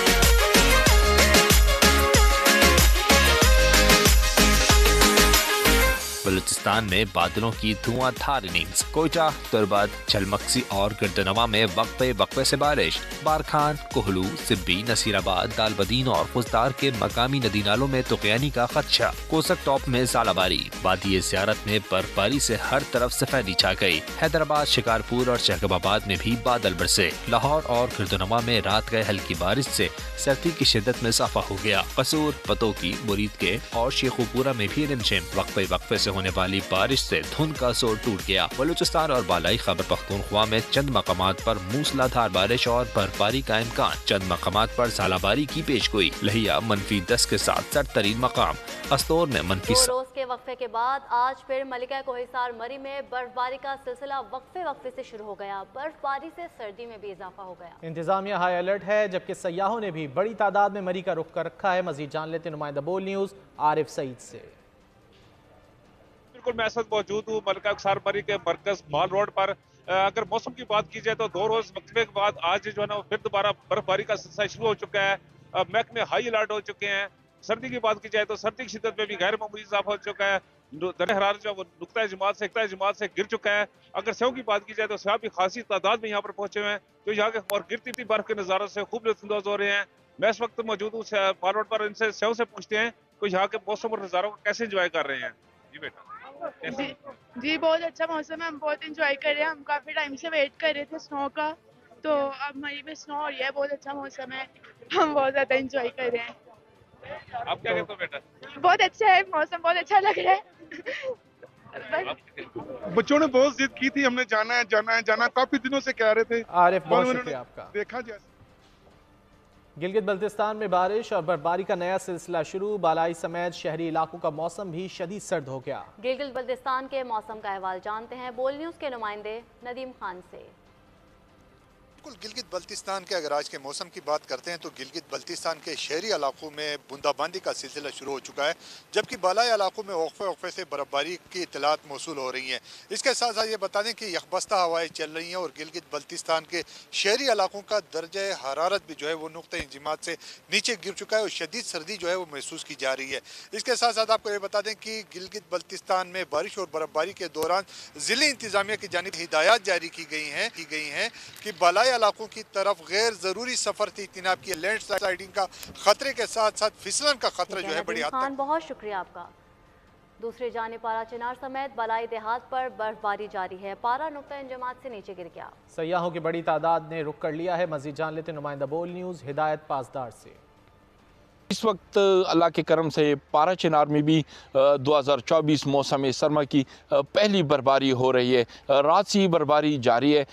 बलूचिस्तान में बादलों की धुआंधार इनिंग्स। कोयटा, तुर्बत, झलमक्सी और गिरदनवा में वक्फे वक्फे से बारिश। बारखान, कोहलू, सिब्बी, नसीराबाद, दालबदीन और खुजदार के मकामी नदी नालों में तुगयानी का खदशा। कोसक टॉप में ज़ालाबारी। वादी ज़ियारत में बर्फबारी से हर तरफ सफेदी छा गई। हैदराबाद, शिकारपुर और शहबाबाद में भी बादल बरसे। लाहौर और गिरदनवा में रात गए हल्की बारिश से सर्दी की शिद्दत में इजाफा हो गया। कसूर, पतोकी, मुरीद के और शेखुपुरा में भी रिमझिम। वक्फे वक्फे से होने वाली बारिश से धुंध का जोर टूट गया। बलूचिस्तान और बालाई खैबर पख्तूनख्वा में चंद मकामात पर मूसलाधार बारिश और बर्फबारी का इम्कान। चंद मकामात पर ज़ालाबारी की पेशगोई। लहिया -10 के साथ सरतरीन मकाम। अस्तोर में -7। 2 रोज के वक्फे के बाद आज फिर मलिका कोहिसार मरी में बर्फबारी का सिलसिला वक्फे वक्फे से शुरू हो गया। बर्फबारी से सर्दी में भी इजाफा हो गया। इंतजामिया हाई अलर्ट है, जबकि सयाहों ने भी बड़ी तादाद में मरी का रुख कर रखा है। मजीद जान लेते नुमाइंदा बोल न्यूज आरिफ सईद से। बिल्कुल मैं इस वक्त मौजूद हूँ मलिका कोहिसार मरी के मरकज मॉल रोड पर। अगर मौसम की बात की जाए तो 2 रोज वक्फे के बाद आज जो है ना फिर दोबारा बर्फबारी का सिलसिला शुरू हो चुका है। महकमे हाई अलर्ट हो चुके हैं। सर्दी की बात की जाए तो सर्दी की शिद्दत में भी गैर मामूली इजाफा हो चुका है। दर हरारत जो वो नुक्ता जमात से इक्ता जमात से गिर चुका है। अगर सेव की बात की जाए तो सेव भी खासी तादाद में यहाँ पर पहुंचे हुए हैं, तो यहाँ के और गिरती बर्फ के नज़ारों से खूब लुत्फानंदोज हो रहे हैं। मैं इस वक्त मौजूद हूँ माल रोड पर, इनसे सेव से पूछते हैं तो यहाँ के मौसम और नज़ारों को कैसे एंजॉय कर रहे हैं। जी बेटा। जी बहुत अच्छा मौसम है, हम बहुत एंजॉय कर रहे हैं। हम काफी टाइम से वेट कर रहे थे स्नो का, तो अब मई में स्नो हो रही है, बहुत अच्छा मौसम है, हम बहुत ज्यादा एंजॉय कर रहे हैं। आप क्या कहते हो बेटा? बहुत अच्छा है मौसम, बहुत अच्छा लग रहा है। बच्चों ने बहुत जिद की थी, हमने जाना है जाना है जाना, काफी दिनों से कह रहे थे। आरिफ बहुत शुक्रिया आपका। देखा जैसे गिलगित बल्तिस्तान में बारिश और बर्फबारी का नया सिलसिला शुरू, बालाई समेत शहरी इलाकों का मौसम भी शदीद सर्द हो गया। गिलगित बल्तिस्तान के मौसम का अहवाल जानते हैं बोल न्यूज के नुमाइंदे नदीम खान से। गिलगित बल्तिस्तान के अगर आज के मौसम की बात करते हैं तो गिलगित बल्तिस्तान के शहरी इलाकों में बूंदाबांदी का सिलसिला शुरू हो चुका है, जबकि बालाई इलाकों में वक्फे से बर्फबारी की इत्तलात मौसूल हो रही हैं। इसके साथ साथ ये बता दें कि यकबस्ता हवाएं चल रही हैं और गिलगित बल्तिस्तान के शहरी इलाकों का दर्जा हरारत भी जो है वो नुक्ता इंजिमात से नीचे गिर चुका है और शदीद सर्दी जो है वो महसूस की जा रही है। इसके साथ साथ आपको ये बता दें कि गिलगित बल्तिस्तान में बारिश और बर्फबारी के दौरान ज़िले इंतजामिया की जानिब हिदायत जारी की गई हैं कि बालाई इलाकों की तरफ गैर जरूरी सफर से इज्तिनाब किया। लैंडस्लाइडिंग का खतरे के साथ साथ फिसलन का खतरा जो है बड़ी हद तक। बहुत शुक्रिया आपका। दूसरी जानिब पारा चिनार समेत बलाई देहात पर बर्फबारी जारी है, पारा नुक्ता इंजमात से नीचे गिर गया। सयाहों की बड़ी तादाद ने रुख कर लिया है, मजीद जान लेते नुमाइंदा बोल न्यूज हिदायत पासदार से। इस वक्त अल्लाह के करम से पारा चिनार में भी 2024 मौसम सरमा की पहली बर्फबारी हो रही है। रात से ही बर्फबारी जारी है।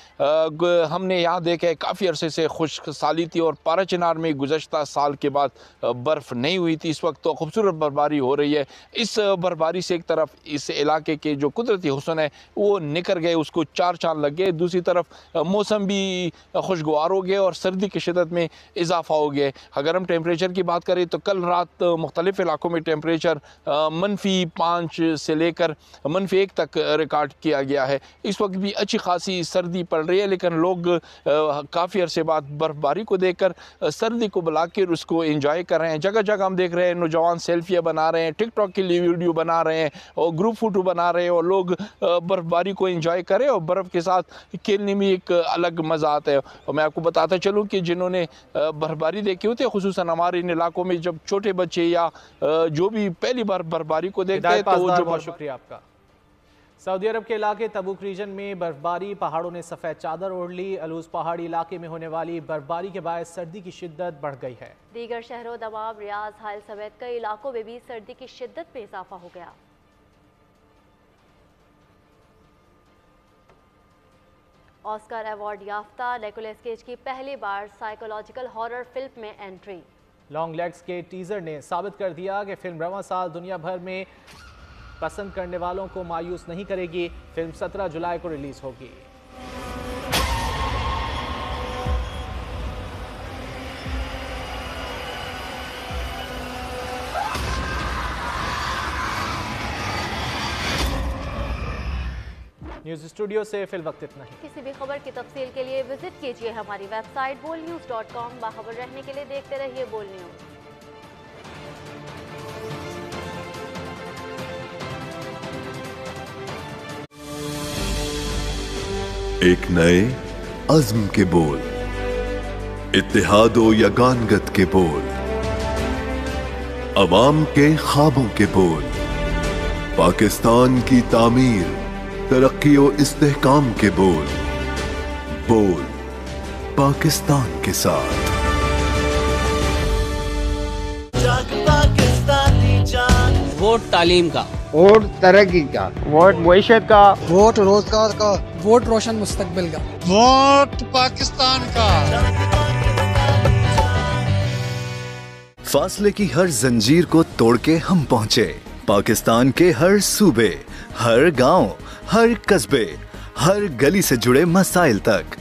हमने यहाँ देखा है काफ़ी अरसे से खुश्क साली थी और पारा चिनार में गुज़श्ता साल के बाद बर्फ़ नहीं हुई थी। इस वक्त तो खूबसूरत बर्फबारी हो रही है। इस बर्फबारी से एक तरफ इस इलाके के जो कुदरती हुस्न है वो निकर गए, उसको चार चांद लग गए, दूसरी तरफ मौसम भी खुशगवार हो गया और सर्दी की शिदत में इजाफा हो गया। अगर हम टेम्परेचर की बात करें तो कल रात मुख्तलिफ इलाकों में टेम्परेचर -5 से लेकर -1 तक रिकॉर्ड किया गया है। इस वक्त भी अच्छी खासी सर्दी पड़ रही है, लेकिन लोग काफ़ी अरसे बाद बर्फबारी को देखकर सर्दी को बुलाकर उसको एंजॉय कर रहे हैं। जगह जगह हम देख रहे हैं नौजवान सेल्फियाँ बना रहे हैं, टिकटॉक के लिए वीडियो बना रहे हैं और ग्रुप फोटो बना रहे हैं और लोग बर्फबारी को एंजॉय करें और बर्फ़ के साथ खेलने में एक अलग मज़ा आता है। और मैं आपको बताता चलूँ कि जिन्होंने बर्फबारी देखी होती है, खुसूसन हमारे इन इलाकों में जब छोटे बच्चे या जो भी पहली बार बर्फबारी को देखते हैं तो जो बहुत शुक्रिया आपका। सऊदी अरब के इलाके तबूक रीजन में बर्फबारी, पहाड़ों ने सफ़ेद चादर ओढ़ ली। अलूज पहाड़ी इलाके में होने वाली बर्फबारी के बायस सर्दी की शिद्दत बढ़ गई है। दीगर शहरों दमाम, रियाज, हाइल समेत कई इलाकों में भी सर्दी की शिद्दत में इजाफा हो गया। ऑस्कर अवार्ड याफ्ता निकोलस केज की पहली बार साइकोलॉजिकल हॉरर फिल्म में एंट्री। लॉन्ग लेग्स के टीजर ने साबित कर दिया कि फिल्म रवां साल दुनिया भर में पसंद करने वालों को मायूस नहीं करेगी। फिल्म 17 जुलाई को रिलीज होगी। न्यूज़ स्टूडियो से फिल वक्त इतना ही। किसी भी खबर की तफसील के लिए विजिट कीजिए हमारी वेबसाइट bolnews.com। बाखबर रहने के लिए देखते रहिए बोल न्यूज़। एक नए अज़्म के बोल, इत्तेहादो यगानगत के बोल, अवाम के ख्वाबों के बोल, पाकिस्तान की तामीर, तरक्की और इस्तेहकाम के बोल। बोल पाकिस्तान के साथ। वोट तालीम का, वोट तरक्की का, वोट मुईशत का, वोट रोजगार का, वोट रोशन मुस्तकबिल का, वोट पाकिस्तान का। फासले की हर जंजीर को तोड़ के हम पहुँचे पाकिस्तान के हर सूबे, हर गांव, हर कस्बे, हर गली से जुड़े मसाइल तक।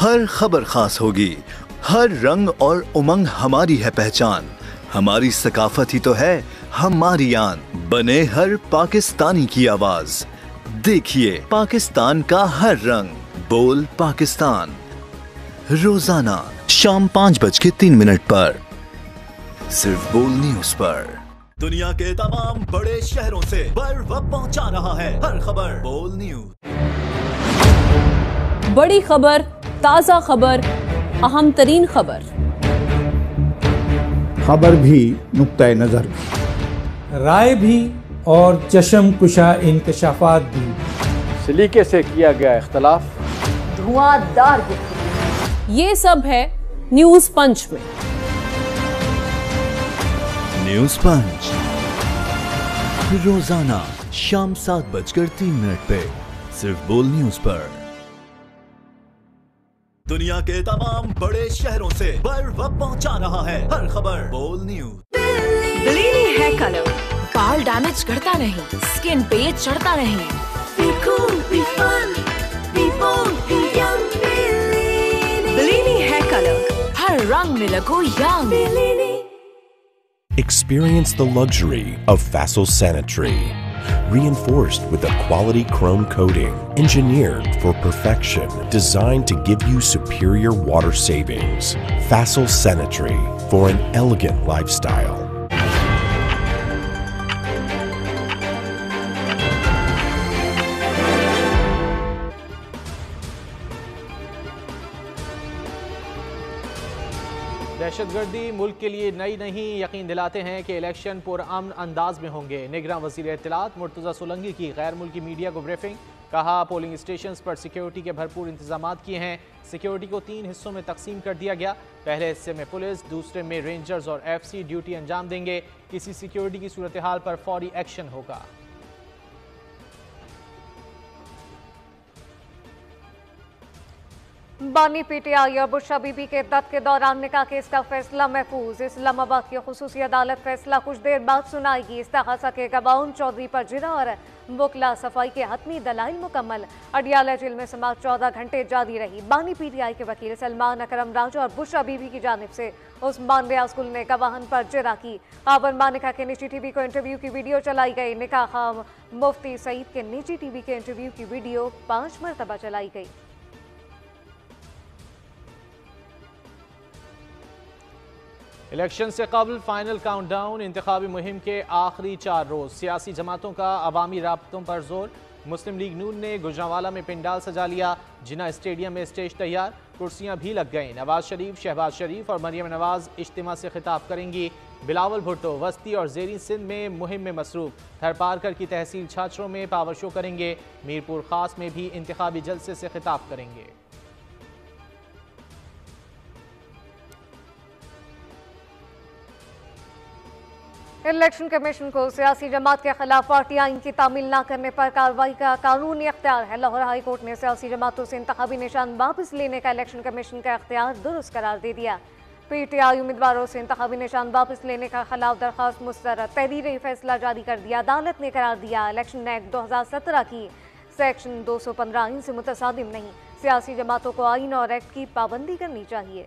हर खबर खास होगी, हर रंग और उमंग हमारी है पहचान। हमारी सकाफत ही तो है हमारी आन। बने हर पाकिस्तानी की आवाज, देखिए पाकिस्तान का हर रंग। बोल पाकिस्तान, रोजाना शाम 5:03 पर सिर्फ बोल न्यूज पर। दुनिया के तमाम बड़े शहरों से बर वक्त पहुंचा रहा है हर खबर बोल न्यूज। बड़ी खबर, ताजा खबर, अहम तरीन खबर, खबर भी नुक्ता नजर भी, राय भी और चशम कुशा इंकशाफात भी, सलीके से किया गया इख्तलाफ, धुआंधार गुफ्तगू, ये सब है न्यूज पंच में। न्यूज पंच रोजाना शाम 7:03 पे सिर्फ बोल न्यूज पर। दुनिया के तमाम बड़े शहरों से बर वक्त पहुंचा रहा है हर खबर बोल न्यूज। ब्लीनी हेयर कलर, बाल डैमेज करता नहीं, स्किन पे चढ़ता नहीं, be cool, be fun, be bold, be young, ब्लीनी हेयर कलर, हर रंग में लगो young. Experience the luxury of Facile Sanitary. Reinforced with a quality chrome coating, engineered for perfection, designed to give you superior water savings. Facile Sanitary for an elegant lifestyle. दहशतगर्दी मुल्क के लिए नई नहीं, यकीन दिलाते हैं कि इलेक्शन पुरअमन अंदाज में होंगे। निगरान वज़ीर इत्तलात मुर्तज़ा सोलंकी की गैर मुल्की मीडिया को ब्रीफिंग, कहा पोलिंग स्टेशंस पर सिक्योरिटी के भरपूर इंतजाम किए हैं। सिक्योरिटी को 3 हिस्सों में तकसीम कर दिया गया। पहले हिस्से में पुलिस, दूसरे में रेंजर्स और FC ड्यूटी अंजाम देंगे। किसी सिक्योरिटी की सूरत हाल पर फौरी एक्शन होगा। बानी PTI और बुशरा बीबी के इद्दत के दौरान निकाह केस का फैसला महफूज। इस्लामाबाद की खुसूसी अदालत फैसला कुछ देर बाद सुनाएगी। इस्तागासा के गवाउन चौधरी पर जिरा और बुकला सफाई के हतमी दलाइल मुकम्मल। अडियाला जेल में समाअत 14 घंटे जारी रही। बानी PTI के वकील सलमान अकरम राज और बुशरा बीबी की जानिब से उस्मान रियाज गुल ने गवाहन पर जिरा की। आवन मानिका के निजी TV को इंटरव्यू की वीडियो चलाई गई। निकाह मुफ्ती सईद के निजी TV के इंटरव्यू की वीडियो 5 मरतबा चलाई गई। इलेक्शन से कबल फाइनल काउंटडाउन, इंतखाबी मुहिम के आखिरी 4 रोज। सियासी जमातों का अवामी राब्तों पर जोर। मुस्लिम लीग नून ने गुजरांवाला में पिंडाल सजा लिया। जिन्ना स्टेडियम में स्टेज तैयार, कुर्सियां भी लग गईं। नवाज शरीफ, शहबाज शरीफ और मरियम नवाज इज्तिमा से खिताब करेंगी। बिलावल भुट्टो वस्ती और ज़ेरी सिंध में मुहिम में मसरूफ। थरपारकर की तहसील छाछरों में पावर शो करेंगे। मीरपुर खास में भी इंतखाबी जलसे से खिताब करेंगे। इलेक्शन कमीशन को सियासी जमात के खिलाफ पार्टी आइन की तामील न करने पर कार्रवाई का कानूनी अख्तियार है। लाहौर हाई कोर्ट ने सियासी जमातों से इंतखाबी निशान वापस लेने का इलेक्शन कमीशन का अख्तियार दुरुस्त करार दे दिया। PTI उम्मीदवारों से इंतखाबी निशान वापस लेने का खिलाफ दरखास्त मुस्तरद। तहरीरी फैसला जारी कर दिया। अदालत ने करार दिया इलेक्शन एक्ट 2017 की सेक्शन 215 आइन से मुतसादिम नहीं। सियासी जमातों को आइन और एक्ट की पाबंदी करनी चाहिए।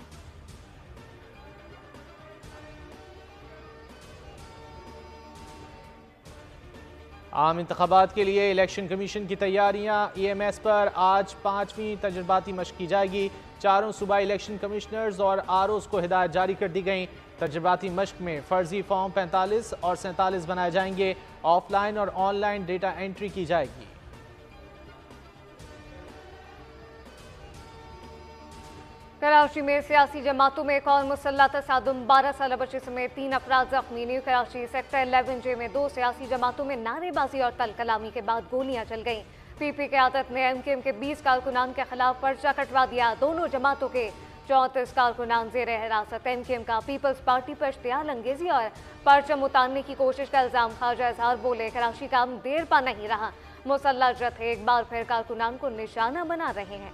आम इंतखाबात के लिए इलेक्शन कमीशन की तैयारियां। EMS पर आज 5वीं तजर्बाती मशक की जाएगी। 4 सूबाई इलेक्शन कमिश्नर्स और ROs को हिदायत जारी कर दी गई। तजर्बाती मशक में फर्जी फॉर्म 45 और 47 बनाए जाएंगे। ऑफलाइन और ऑनलाइन डेटा एंट्री की जाएगी। कराची में सियासी जमातों में एक और मुसल्ला तसादुम, 12 साल बच्चे समेत 3 अफराद जख्मी। न्यू कराची सेक्टर 11J में 2 सियासी जमातों में नारेबाजी और तल कलामी के बाद गोलियां चल गईं। PP क़यादत ने MKM के 20 कारकुनान के खिलाफ पर्चा कटवा दिया। दोनों जमातों के 34 कारकुनान जेर हिरासत। MKM का पीपल्स पार्टी पर इश्तियाल अंगेजी और परचम उतारने की कोशिश का इल्जाम। ख्वाजा इजहार बोले कराची का देर पा नहीं रहा। मुसल्ला जत्थे एक बार फिर कारकुनान को निशाना बना रहे हैं।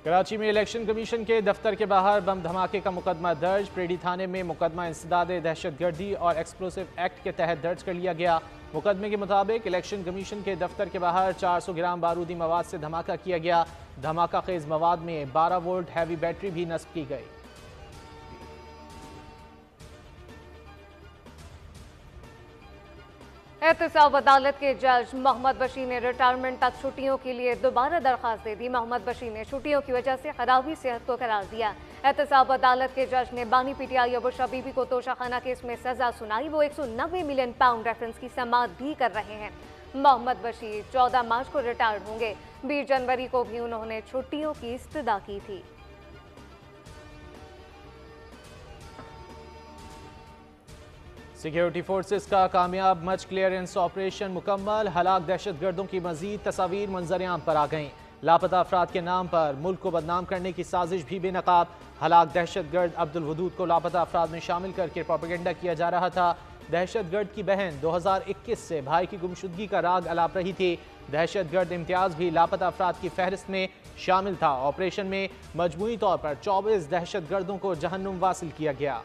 कराची में इलेक्शन कमीशन के दफ्तर के बाहर बम धमाके का मुकदमा दर्ज। प्रेडी थाने में मुकदमा इंसदाद दहशतगर्दी और एक्सप्लोसिव एक्ट के तहत दर्ज कर लिया गया। मुकदमे के मुताबिक इलेक्शन कमीशन के दफ्तर के बाहर 400 ग्राम बारूदी मवाद से धमाका किया गया। धमाका खेज मवाद में 12 वोल्ट हैवी बैटरी भी नस्ब की गई। एहतसाब अदालत के जज मोहम्मद बशीर ने रिटायरमेंट तक छुट्टियों के लिए दोबारा दरखास्त दे दी। मोहम्मद बशीर ने छुट्टियों की वजह से खराबी सेहत को करार दिया। एहतसाब अदालत के जज ने बानी पीटीआई और बुशरा बीबी को तोशाखाना केस में सजा सुनाई। वो 190 मिलियन पाउंड रेफरेंस की समाअत भी कर रहे हैं। मोहम्मद बशीर 14 मार्च को रिटायर्ड होंगे। 20 जनवरी को भी उन्होंने छुट्टियों की इस्तदा की थी। सिक्योरिटी फोर्सेस का कामयाब मच क्लियरेंस ऑपरेशन मुकम्मल। हलाक दहशतगर्दों की मजीद तस्वीर मंजर-ए-आम पर आ गईं। लापता अफराद के नाम पर मुल्क को बदनाम करने की साजिश भी बेनकाब। हलाक दहशतगर्द अब्दुल वदूद को लापता अफराद में शामिल करके प्रोपेगेंडा किया जा रहा था। दहशतगर्द की बहन 2021 से भाई की गुमशुदगी का राग अलाप रही थी। दहशतगर्द इम्तियाज भी लापता अफराद की फहरिस्त में शामिल था। ऑपरेशन में मजमूई तौर पर 24 दहशतगर्दों को जहन्नुम वासिल किया गया।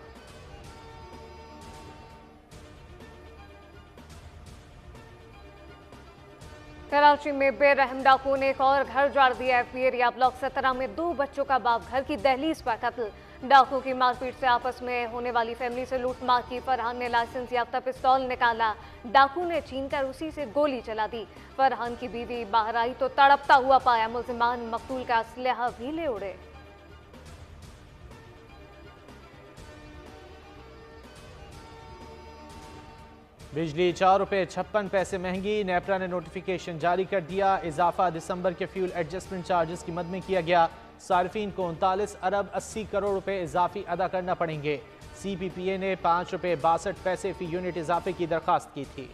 कराची में बेरहम डाकुओं ने एक और घर उजाड़ दिया। एफबी एरिया ब्लॉक 17 में 2 बच्चों का बाप घर की दहलीज पर कत्ल। डाकुओं की मारपीट से आपस में होने वाली फैमिली से लूटमार की। फरहान ने लाइसेंस याफ्ता पिस्तौल निकाला। डाकू ने छीनकर उसी से गोली चला दी। फरहान की बीवी बाहर आई तो तड़पता हुआ पाया। मुल्जिमान मकतूल का असलहा भी ले उड़े। बिजली 4 रुपये 56 पैसे महंगी। नेपरा ने नोटिफिकेशन जारी कर दिया। इजाफा दिसंबर के फ्यूल एडजस्टमेंट चार्जेस की मद में किया गया। सार्फिन को 39 अरब 80 करोड़ रुपए इजाफी अदा करना पड़ेंगे। CPPA ने 5 रुपये 62 पैसे फी यूनिट इजाफे की दरखास्त की थी।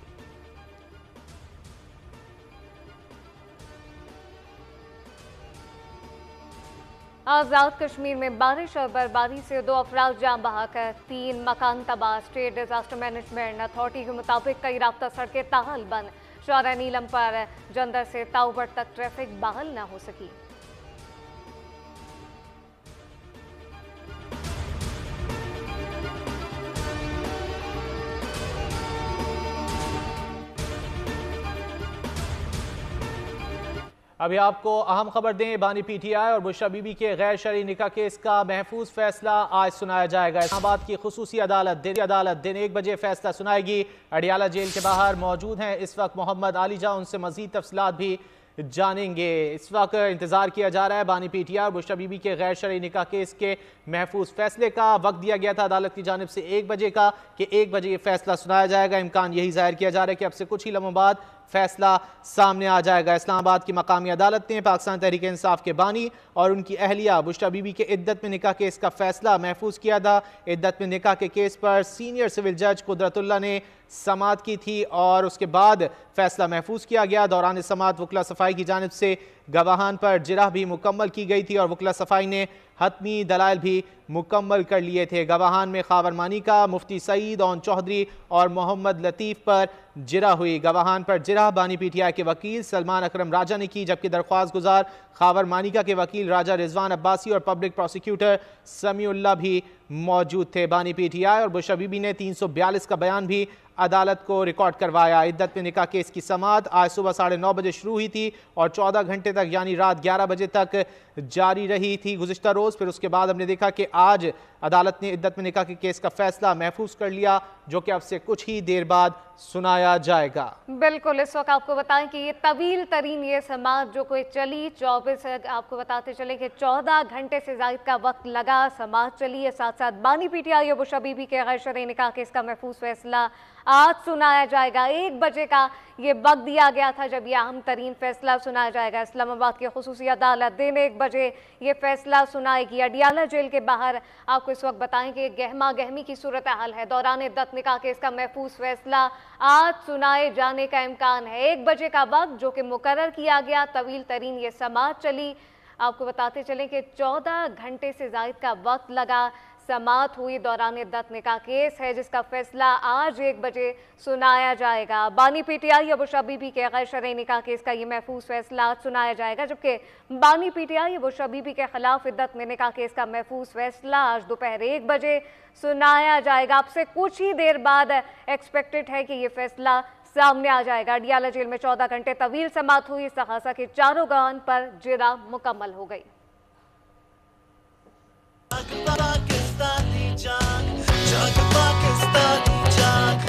आज़ाद कश्मीर में बारिश और बर्फबारी से 2 अफराद जान बहक, 3 मकान तबाह। स्टेट डिजास्टर मैनेजमेंट अथॉरिटी के मुताबिक कई राब्ता सड़कें ताहाल बंद। शाहरा नीलम पर जंदर से ताउबट तक ट्रैफिक बहाल न हो सकी। अभी आपको अहम खबर दें, बानी पीटीआई और बुशरा बीबी के गैर शरई निकाह केस का महफूज फैसला आज सुनाया जाएगा। इस्लामाबाद की खुसूसी अदालत दिन 1 बजे फैसला सुनाएगी। अडियाला जेल के बाहर मौजूद हैं इस वक्त मोहम्मद आलिजा, उनसे मजीद तफसीलात भी जानेंगे। इस वक्त इंतजार किया जा रहा है बानी पीटीआई और बुशरा बीबी के गैर शरई निकाह केस के महफूज फैसले का। वक्त दिया गया था अदालत की जानिब से 1 बजे का कि 1 बजे ये फैसला सुनाया जाएगा। इम्कान यही जाहिर किया जा रहा है कि अब से कुछ ही लम्हों बाद फैसला सामने आ जाएगा। इस्लामाबाद की मकामी अदालत ने पाकिस्तान तहरीक इंसाफ के बानी और उनकी अहलिया बुशरा बीबी के इद्दत में निकाह केस का फैसला महफूज किया था। इद्दत में निकाह के केस पर सीनियर सिविल जज कुदरतुल्लाह ने समाअत की थी और उसके बाद फैसला महफूज किया गया। दौरान समाअत वकला सफाई की जानिब से गवाहान पर जिरह भी मुकम्मल की गई थी और वकला सफाई ने हतमी दलाइल भी मुकम्मल कर लिए थे। गवाहान में खावरमानी का मुफ्ती सईद ओन चौधरी और मोहम्मद लतीफ़ पर जिरह हुई। गवाहान पर जिरह बानी पीटीआई के वकील सलमान अकरम राजा ने की, जबकि दरख्वास्त गुजार खावरमानिका के वकील राजा रिजवान अब्बासी और पब्लिक प्रोसिक्यूटर समीउल्लाह भी मौजूद थे। बानी पीटीआई और बुशरा बीबी ने 342 का बयान भी अदालत को रिकॉर्ड करवाया। इद्दत में निकाह केस की समाअत आज सुबह 9:30 बजे शुरू हुई थी और 14 घंटे तक यानी रात 11 बजे तक जारी रही थी गुज़िश्ता रोज़। फिर उसके बाद हमने देखा कि आज अदालत ने इद्दत में निकाह के केस का फैसला महफूज कर लिया, जो कि अब से कुछ ही देर बाद सुनाया जाएगा। बिल्कुल, इस वक्त आपको बताएं कि ये तवील तरीन ये समाअत जो कोई चली 24, आपको बताते चले कि 14 घंटे से ज़ायद का वक्त लगा समाअत चली है। साथ साथ बानी पीटीआई और बुशरा बीबी के गैर शरई निकाह केस का महफूज फैसला आज सुनाया जाएगा। 1 बजे का ये वक्त दिया गया था जब यह अहम तरीन फैसला सुनाया जाएगा। इस्लामाबाद की खुसूसी अदालत दिन 1 बजे ये फैसला सुनाएगी। अडियाला जेल के बाहर आपको इस वक्त बताएं कि गहमा गहमी की सूरत हाल है। दौरान इद्दत निकाह केस का महफूज फैसला आज सुनाए जाने का इम्कान है। 1 बजे का वक्त जो कि मुकर्रर किया गया, तवील तरीन ये समाअत चली। आपको बताते चलें कि 14 घंटे से ज़ायद का वक्त लगा। समाअत हुई दौरान इद्दत निकाह केस है जिसका फैसला आज 1 बजे सुनाया जाएगा। बानी पीटीआई या बुशरा बीबी के गैर शरई निकाह केस का ये महफूज फैसला आज सुनाया जाएगा, जबकि बानी पीटीआई या बुशरा बीबी के खिलाफ इद्दत में निकाह केस का महफूज फैसला आज दोपहर 1 बजे सुनाया जाएगा। अब से कुछ ही देर बाद एक्सपेक्टेड है कि ये फैसला सामने आ जाएगा। अडियाला जेल में 14 घंटे तवील समाअत हुई। सहासा के चारों गवाहान पर जिरह मुकम्मल हो गई। Junk Pakistani junk Pakistani junk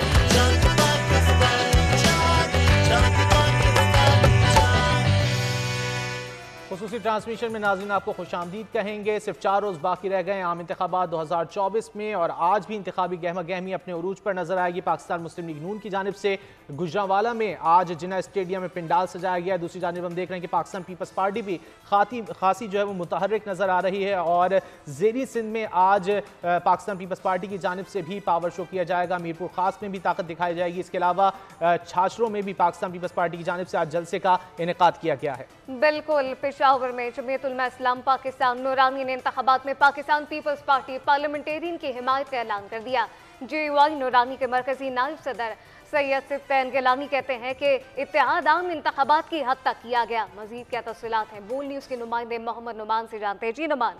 खसूसी ट्रांसमिशन में नाज़रीन आपको खुशामदीद कहेंगे। सिर्फ 4 रोज़ बाकी रह गए आम इंतखाबात 2024 में और आज भी इंतखाबी गहमा गहमी अपने उरूज पर नजर आएगी। पाकिस्तान मुस्लिम लीग नून की जानिब से गुजरांवाला में आज जिन्ना स्टेडियम में पिंडाल सजाया गया। दूसरी जानिब हम देख रहे हैं कि पाकिस्तान पीपल्स पार्टी भी खासी जो है वो मुतहर्रिक नजर आ रही है और ज़ेरी सिंध में आज पाकिस्तान पीपल्स पार्टी की जानिब से भी पावर शो किया जाएगा। मीरपुर खास में भी ताकत दिखाई जाएगी। इसके अलावा छाछरों में भी पाकिस्तान पीपल्स पार्टी की जानिब से आज जलसे का इनेकाद किया गया है। बिल्कुल, पेशावर में जमीयत उलमा इस्लाम पाकिस्तान नूरानी ने इंतखाबात में पाकिस्तान पीपल्स पार्टी पार्लियामेंटेरियन की हिमायत का ऐलान कर दिया। JUI नूरानी के मरकजी नायब सदर सैयद सिफ्तैन गिलानी कहते हैं कि इत्तेहाद आम इंतखाबात की हद तक किया गया। मजीद क्या तफसीलात हैं बोल न्यूज़ के नुमाइंदे मोहम्मद नुमान से जानते हैं। जी नुमान।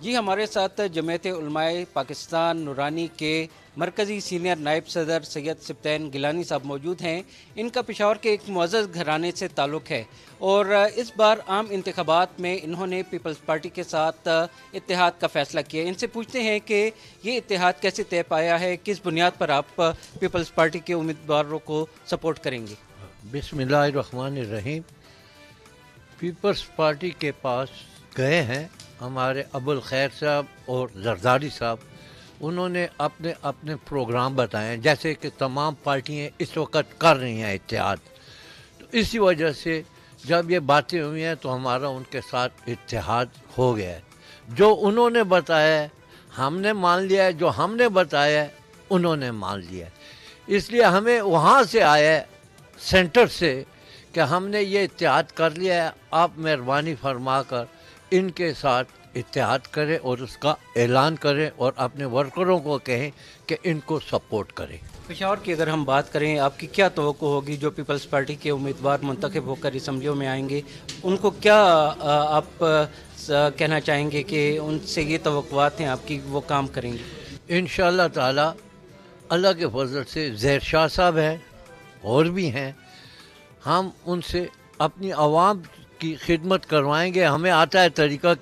जी, हमारे साथ जमीयत उलमाए पाकिस्तान नूरानी के मरकज़ी सीनियर नायब सदर सैयद सिफ्तैन गिलानी साहब मौजूद हैं। इनका पेशावर के एक मुअज़्ज़ज़ घराने से ताल्लुक़ है और इस बार आम इंतखाबात में इन्होंने पीपल्स पार्टी के साथ इत्तेहाद का फ़ैसला किया। इनसे पूछते हैं कि ये इत्तेहाद कैसे तय पाया है, किस बुनियाद पर आप पीपल्स पार्टी के उम्मीदवारों को सपोर्ट करेंगे। बिस्मिल्लाहिर्रहमानिर्रहीम। पीपल्स पार्टी के पास गए हैं हमारे अबुल खैर साहब और जरदारी साहब। उन्होंने अपने अपने प्रोग्राम बताए जैसे कि तमाम पार्टियां इस वक्त कर रही हैं इत्तेहाद। तो इसी वजह से जब ये बातें हुई हैं तो हमारा उनके साथ इत्तेहाद हो गया है। जो उन्होंने बताया है हमने मान लिया है, जो हमने बताया है उन्होंने मान लिया है। इसलिए हमें वहाँ से आया है सेंटर से कि हमने ये इत्तेहाद कर लिया है, आप मेहरबानी फरमा कर इनके साथ इत्तेहाद करें और उसका ऐलान करें और अपने वर्करों को कहें कि इनको सपोर्ट करें। पेशावर की अगर हम बात करें, आपकी क्या तवक्को होगी जो पीपल्स पार्टी के उम्मीदवार मुंतखब होकर असम्बलियों में आएंगे, उनको क्या आप कहना चाहेंगे कि उनसे ये तवक्कुआत हैं आपकी वो काम करेंगे? इंशाअल्लाह ताला अल्लाह के फजल से ज़हर शाह साहब हैं और भी हैं, हम उनसे अपनी आवाम की खिदमत करवाएंगे। हमें आता है तरीका